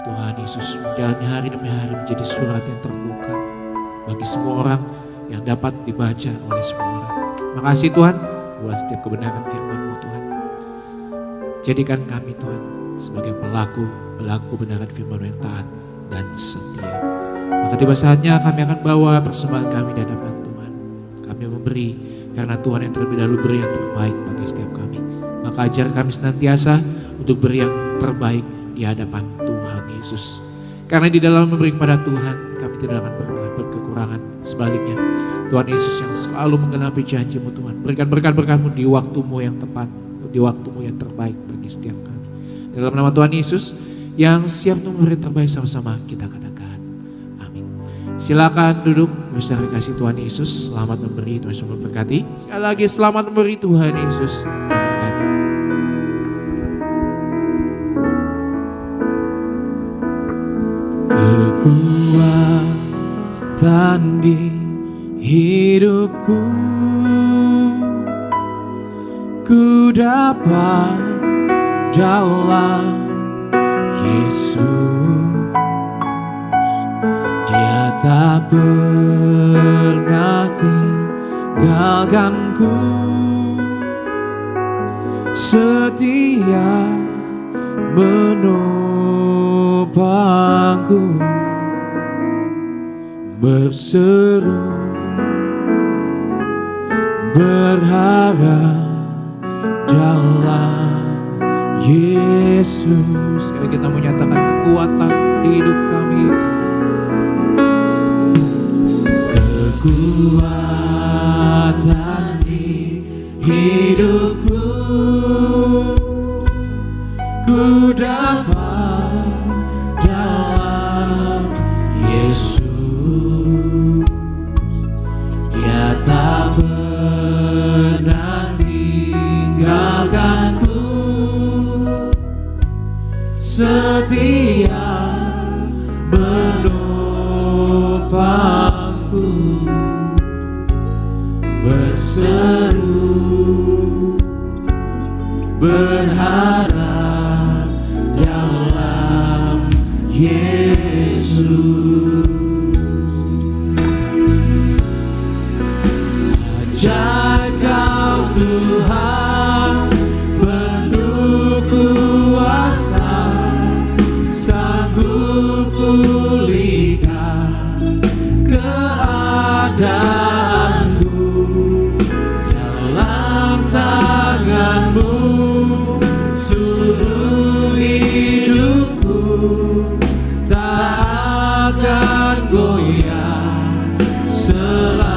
Tuhan Yesus, menjalani hari demi hari menjadi surat yang terbuka bagi semua orang yang dapat dibaca oleh semua orang. Makasih Tuhan buat setiap kebenaran firman-Mu Tuhan. Jadikan kami Tuhan sebagai pelaku kebenaran firman-Mu yang taat dan setia. Maka tiba saatnya kami akan bawa persembahan kami di hadapan Tuhan. Kami memberi karena Tuhan yang terlebih dahulu beri yang terbaik bagi setiap kami. Maka ajar kami senantiasa untuk beri yang terbaik di hadapan Tuhan Yesus. Karena di dalam memberi kepada Tuhan, kami tidak akan pernah berkekurangan. Sebaliknya, Tuhan Yesus yang selalu menggenapi janji-Mu Tuhan. Berikan berkat-berkat-Mu di waktu-Mu yang tepat, di waktu-Mu yang terbaik bagi setiap kami. Dalam nama Tuhan Yesus yang siap untuk memberi terbaik, sama-sama kita katakan amin. Silakan duduk, saudara kasih Tuhan Yesus. Selamat memberi, Tuhan Yesus memberkati. Sekali lagi selamat memberi, Tuhan Yesus memberkati. Kekuatan di hidupku, ku dapat dalam Yesus. Dia tak pernah tinggalkanku, setia menopangku, berseru berharap dalam Yesus. Sekali kita menyatakan kekuatan di hidup kami. Kekuatan di hidupku, ku dapat dalam Yesus. Dia tak pernah tinggalkanku, setia menopangku, berseru berharap dalam Yesus. Ajaib Kau Tuhan, penuh kuasa, sanggup pulihkan keadaanku. Dalam tangan-Mu seluruh hidupku tak akan goyah selamanya.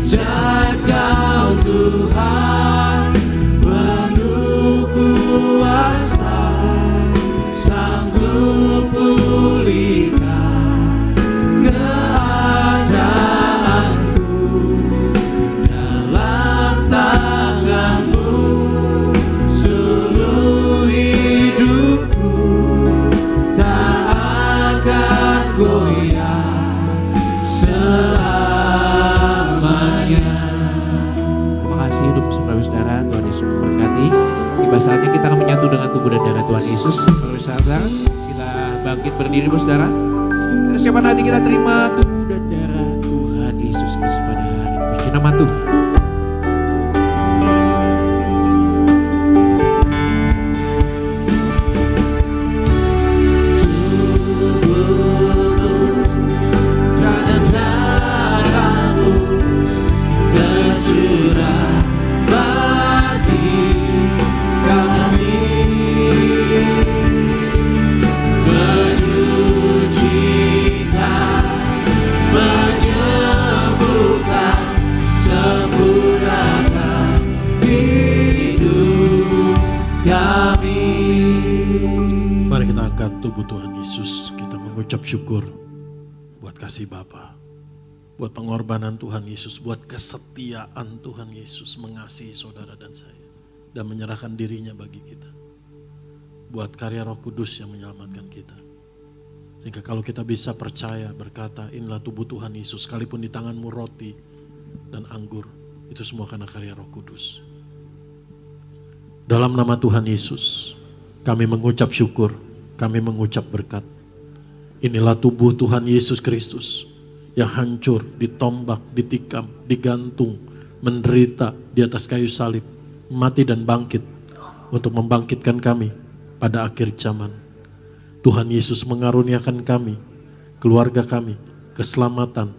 Ajaib Kau Tuhan, penuh kuasa, sanggup pulihkan keadaanku. Dalam tangan-Mu seluruh hidupku tak akan goyah selamanya. Terima kasih hidup saudara-saudara, Tuhan Yesus memberkati. Tiba saatnya kita akan menyatu dengan tubuh dan darah Tuhan Yesus. Saudara, kita bangkit berdiri, saudara. Kita siapkan hati kita terima tubuh dan darah Tuhan Yesus Kristus pada hari ini. Puji nama Tuhan. Dan darah-Mu tercurah bagi kami, menyucikan, menyembuhkan, sempurnakan hidup kami. Mari kita angkat tubuh Tuhan Yesus, kita mengucap syukur buat kasih Bapa, buat pengorbanan Tuhan Yesus, buat kesetiaan Tuhan Yesus mengasihi saudara dan saya dan menyerahkan dirinya bagi kita. Buat karya Roh Kudus yang menyelamatkan kita. Sehingga kalau kita bisa percaya berkata, inilah tubuh Tuhan Yesus, sekalipun di tanganmu roti dan anggur, itu semua karena karya Roh Kudus. Dalam nama Tuhan Yesus, kami mengucap syukur, kami mengucap berkat. Inilah tubuh Tuhan Yesus Kristus yang hancur, ditombak, ditikam, digantung, menderita di atas kayu salib, mati dan bangkit untuk membangkitkan kami pada akhir zaman. Tuhan Yesus mengaruniakan kami, keluarga kami, keselamatan,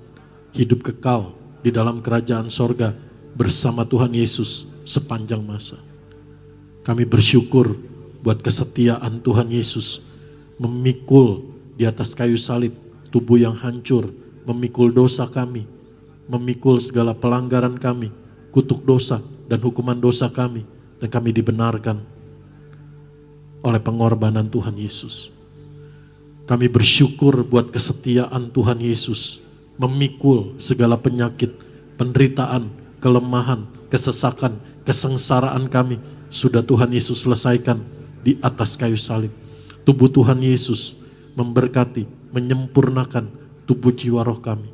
hidup kekal di dalam kerajaan sorga bersama Tuhan Yesus sepanjang masa. Kami bersyukur buat kesetiaan Tuhan Yesus memikul di atas kayu salib tubuh yang hancur, memikul dosa kami, memikul segala pelanggaran kami, kutuk dosa dan hukuman dosa kami, dan kami dibenarkan oleh pengorbanan Tuhan Yesus. Kami bersyukur buat kesetiaan Tuhan Yesus memikul segala penyakit, penderitaan, kelemahan, kesesakan, kesengsaraan kami sudah Tuhan Yesus selesaikan di atas kayu salib. Tubuh Tuhan Yesus memberkati, menyempurnakan tubuh jiwa roh kami.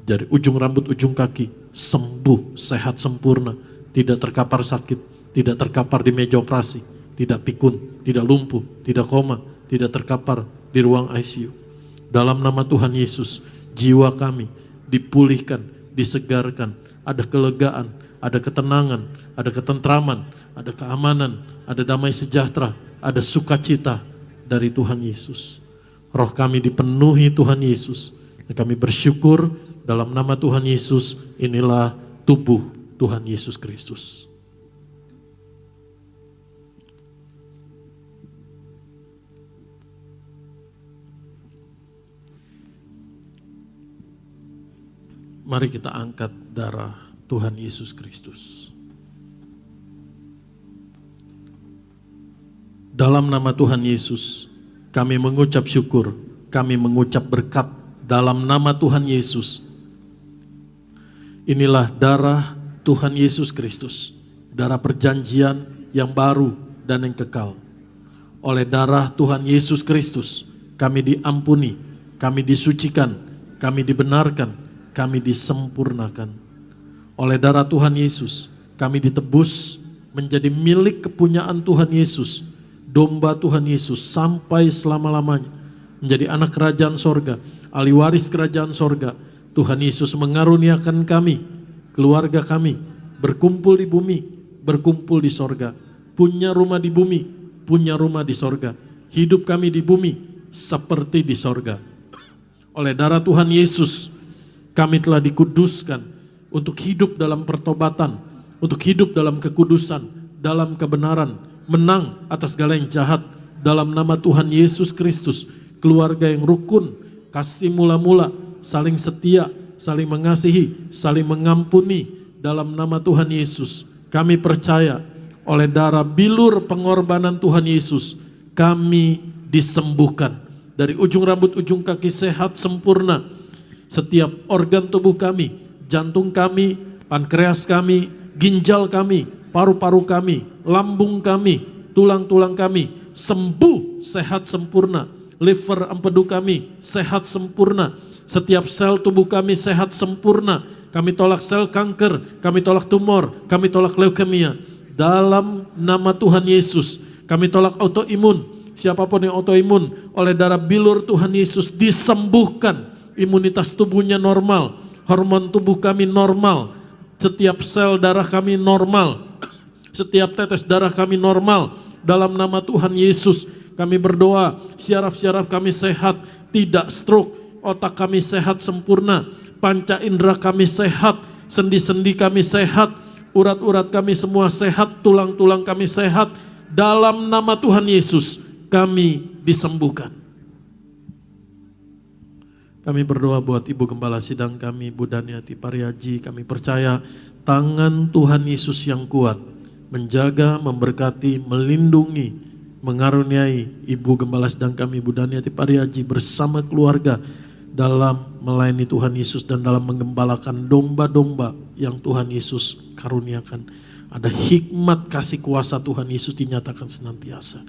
Dari ujung rambut ujung kaki sembuh, sehat sempurna, tidak terkapar sakit, tidak terkapar di meja operasi, tidak pikun, tidak lumpuh, tidak koma, tidak terkapar di ruang ICU. Dalam nama Tuhan Yesus, jiwa kami dipulihkan, disegarkan, ada kelegaan, ada ketenangan, ada ketentraman, ada keamanan, ada damai sejahtera, ada sukacita dari Tuhan Yesus. Roh kami dipenuhi Tuhan Yesus. Dan kami bersyukur dalam nama Tuhan Yesus, inilah tubuh Tuhan Yesus Kristus. Mari kita angkat darah Tuhan Yesus Kristus. Dalam nama Tuhan Yesus, kami mengucap syukur, kami mengucap berkat dalam nama Tuhan Yesus. Inilah darah Tuhan Yesus Kristus, darah perjanjian yang baru dan yang kekal. Oleh darah Tuhan Yesus Kristus, kami diampuni, kami disucikan, kami dibenarkan, kami disempurnakan. Oleh darah Tuhan Yesus, kami ditebus menjadi milik kepunyaan Tuhan Yesus, domba Tuhan Yesus sampai selama-lamanya, menjadi anak kerajaan sorga, ahli waris kerajaan sorga. Tuhan Yesus mengaruniakan kami, keluarga kami, berkumpul di bumi, berkumpul di sorga, punya rumah di bumi, punya rumah di sorga, hidup kami di bumi seperti di sorga. Oleh darah Tuhan Yesus, kami telah dikuduskan untuk hidup dalam pertobatan, untuk hidup dalam kekudusan, dalam kebenaran, menang atas segala yang jahat. Dalam nama Tuhan Yesus Kristus, keluarga yang rukun, kasih mula-mula, saling setia, saling mengasihi, saling mengampuni. Dalam nama Tuhan Yesus, kami percaya oleh darah bilur pengorbanan Tuhan Yesus, kami disembuhkan. Dari ujung rambut ujung kaki sehat sempurna. Setiap organ tubuh kami, jantung kami, pankreas kami, ginjal kami, paru-paru kami, lambung kami, tulang-tulang kami, sembuh, sehat sempurna. Liver empedu kami, sehat sempurna. Setiap sel tubuh kami sehat sempurna. Kami tolak sel kanker, kami tolak tumor, kami tolak leukemia. Dalam nama Tuhan Yesus, kami tolak autoimun. Siapapun yang autoimun, oleh darah bilur Tuhan Yesus disembuhkan. Imunitas tubuhnya normal, hormon tubuh kami normal, setiap sel darah kami normal, setiap tetes darah kami normal. Dalam nama Tuhan Yesus kami berdoa, syaraf-syaraf kami sehat, tidak stroke, otak kami sehat sempurna, panca indera kami sehat, sendi-sendi kami sehat, urat-urat kami semua sehat, tulang-tulang kami sehat. Dalam nama Tuhan Yesus kami disembuhkan. Kami berdoa buat Ibu Gembala Sidang kami, Bu Daniati Pariaji. Kami percaya tangan Tuhan Yesus yang kuat menjaga, memberkati, melindungi, mengaruniai Ibu Gembala Sidang kami, Bu Daniati Pariaji bersama keluarga dalam melayani Tuhan Yesus dan dalam menggembalakan domba-domba yang Tuhan Yesus karuniakan. Ada hikmat kasih kuasa Tuhan Yesus dinyatakan senantiasa.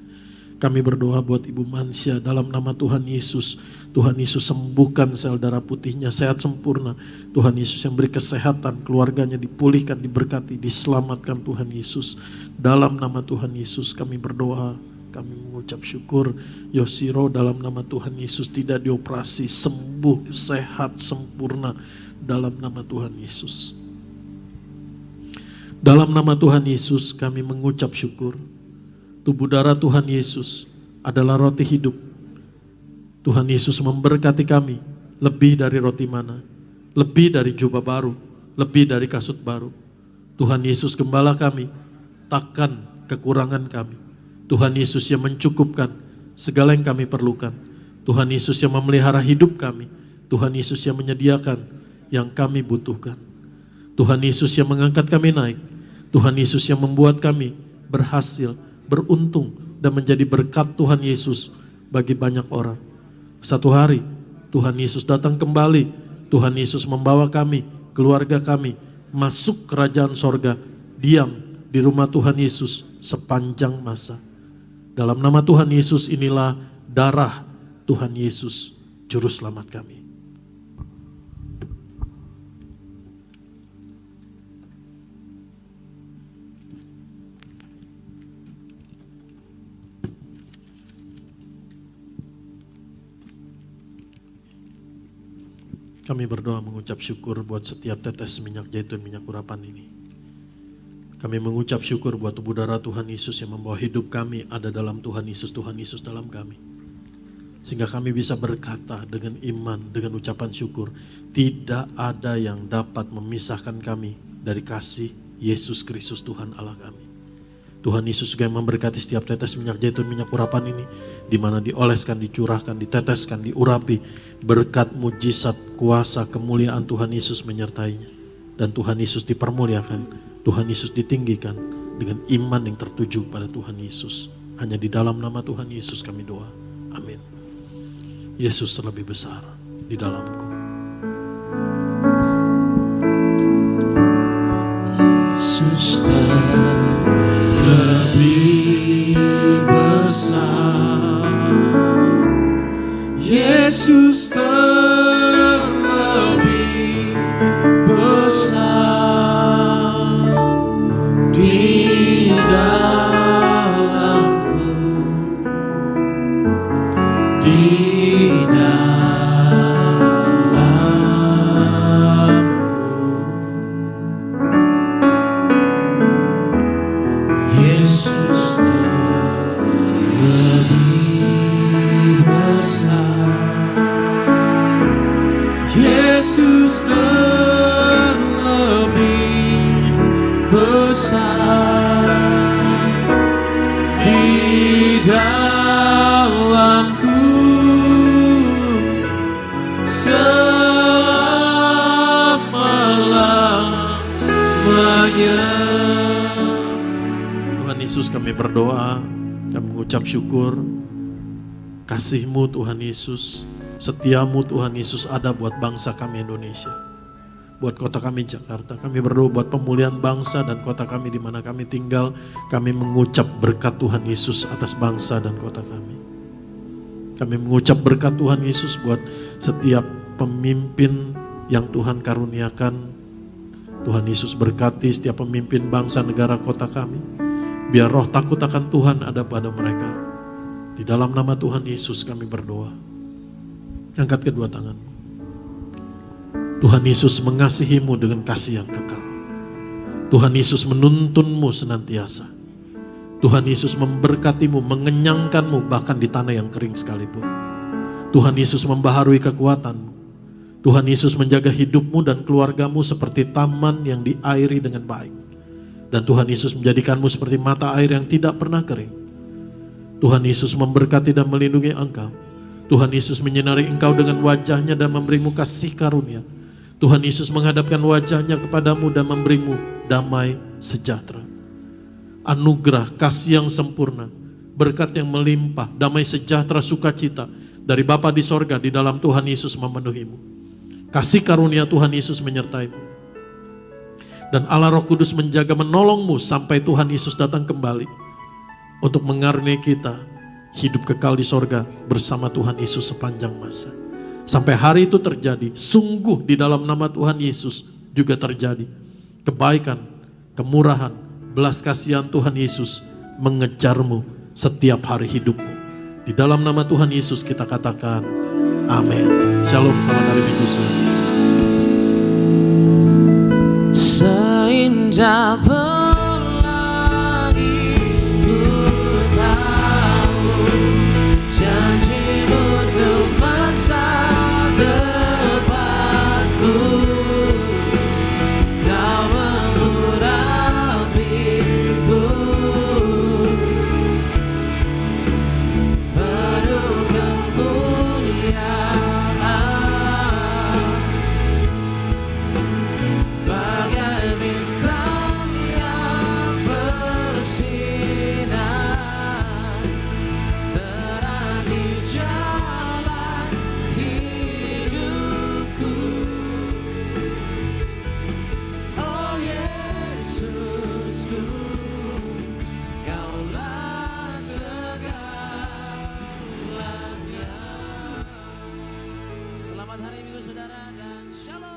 Kami berdoa buat Ibu Mansya dalam nama Tuhan Yesus. Tuhan Yesus sembuhkan sel darah putihnya, sehat sempurna. Tuhan Yesus yang beri kesehatan, keluarganya dipulihkan, diberkati, diselamatkan Tuhan Yesus. Dalam nama Tuhan Yesus kami berdoa, kami mengucap syukur. Yosiro dalam nama Tuhan Yesus tidak dioperasi, sembuh, sehat, sempurna. Dalam nama Tuhan Yesus. Dalam nama Tuhan Yesus kami mengucap syukur. Tubuh darah Tuhan Yesus adalah roti hidup. Tuhan Yesus memberkati kami lebih dari roti mana, lebih dari jubah baru, lebih dari kasut baru. Tuhan Yesus gembala kami, takkan kekurangan kami. Tuhan Yesus yang mencukupkan segala yang kami perlukan. Tuhan Yesus yang memelihara hidup kami. Tuhan Yesus yang menyediakan yang kami butuhkan. Tuhan Yesus yang mengangkat kami naik. Tuhan Yesus yang membuat kami berhasil, beruntung dan menjadi berkat Tuhan Yesus bagi banyak orang. Satu hari Tuhan Yesus datang kembali. Tuhan Yesus membawa kami, keluarga kami, masuk kerajaan sorga, diam di rumah Tuhan Yesus sepanjang masa. Dalam nama Tuhan Yesus inilah darah Tuhan Yesus, Juru Selamat kami. Kami berdoa mengucap syukur buat setiap tetes minyak zaitun, minyak urapan ini. Kami mengucap syukur buat tubuh darah Tuhan Yesus yang membawa hidup kami ada dalam Tuhan Yesus dalam kami. Sehingga kami bisa berkata dengan iman, dengan ucapan syukur, tidak ada yang dapat memisahkan kami dari kasih Yesus Kristus Tuhan Allah kami. Tuhan Yesus juga yang memberkati setiap tetes minyak zaitun, minyak urapan ini, di mana dioleskan, dicurahkan, diteteskan, diurapi, berkat, mujizat, kuasa, kemuliaan Tuhan Yesus menyertainya. Dan Tuhan Yesus dipermuliakan, Tuhan Yesus ditinggikan dengan iman yang tertuju pada Tuhan Yesus. Hanya di dalam nama Tuhan Yesus kami doa. Amin. Yesus lebih besar di dalamku. Yesus lebih besar. Yesus lebih besar di dalamku, di dalamku. Yesus lebih besar. Yesus lebih besar di dalamku selama-lamanya. Tuhan Yesus, kami berdoa, kami mengucap syukur. Kasih-Mu Tuhan Yesus, setia-Mu Tuhan Yesus ada buat bangsa kami Indonesia, buat kota kami Jakarta. Kami berdoa buat pemulihan bangsa dan kota kami di mana kami tinggal. Kami mengucap berkat Tuhan Yesus atas bangsa dan kota kami. Kami mengucap berkat Tuhan Yesus buat setiap pemimpin yang Tuhan karuniakan. Tuhan Yesus berkati setiap pemimpin bangsa, negara, kota kami. Biar roh takut akan Tuhan ada pada mereka. Di dalam nama Tuhan Yesus kami berdoa. Angkat kedua tangan. Tuhan Yesus mengasihimu dengan kasih yang kekal. Tuhan Yesus menuntunmu senantiasa. Tuhan Yesus memberkatimu, mengenyangkanmu bahkan di tanah yang kering sekalipun. Tuhan Yesus membaharui kekuatanmu. Tuhan Yesus menjaga hidupmu dan keluargamu seperti taman yang diairi dengan baik. Dan Tuhan Yesus menjadikanmu seperti mata air yang tidak pernah kering. Tuhan Yesus memberkati dan melindungi engkau. Tuhan Yesus menyinari engkau dengan wajahnya dan memberimu kasih karunia. Tuhan Yesus menghadapkan wajahnya kepadamu dan memberimu damai sejahtera. Anugerah, kasih yang sempurna, berkat yang melimpah, damai sejahtera, sukacita dari Bapa di sorga di dalam Tuhan Yesus memenuhimu. Kasih karunia Tuhan Yesus menyertaimu. Dan Allah Roh Kudus menjaga menolongmu sampai Tuhan Yesus datang kembali untuk mengaruniai kita hidup kekal di sorga bersama Tuhan Yesus sepanjang masa. Sampai hari itu terjadi, sungguh di dalam nama Tuhan Yesus juga terjadi. Kebaikan, kemurahan, belas kasihan Tuhan Yesus mengejarmu setiap hari hidupmu. Di dalam nama Tuhan Yesus kita katakan, amin. Shalom, selamat hari Minggu. Seindah pelangi ku tahu janjimu untuk masa depanku. Kau mengurapiku penuh kemuliaan bagai Yesusku, Kaulah segalanya. Selamat hari Minggu saudara dan shalom.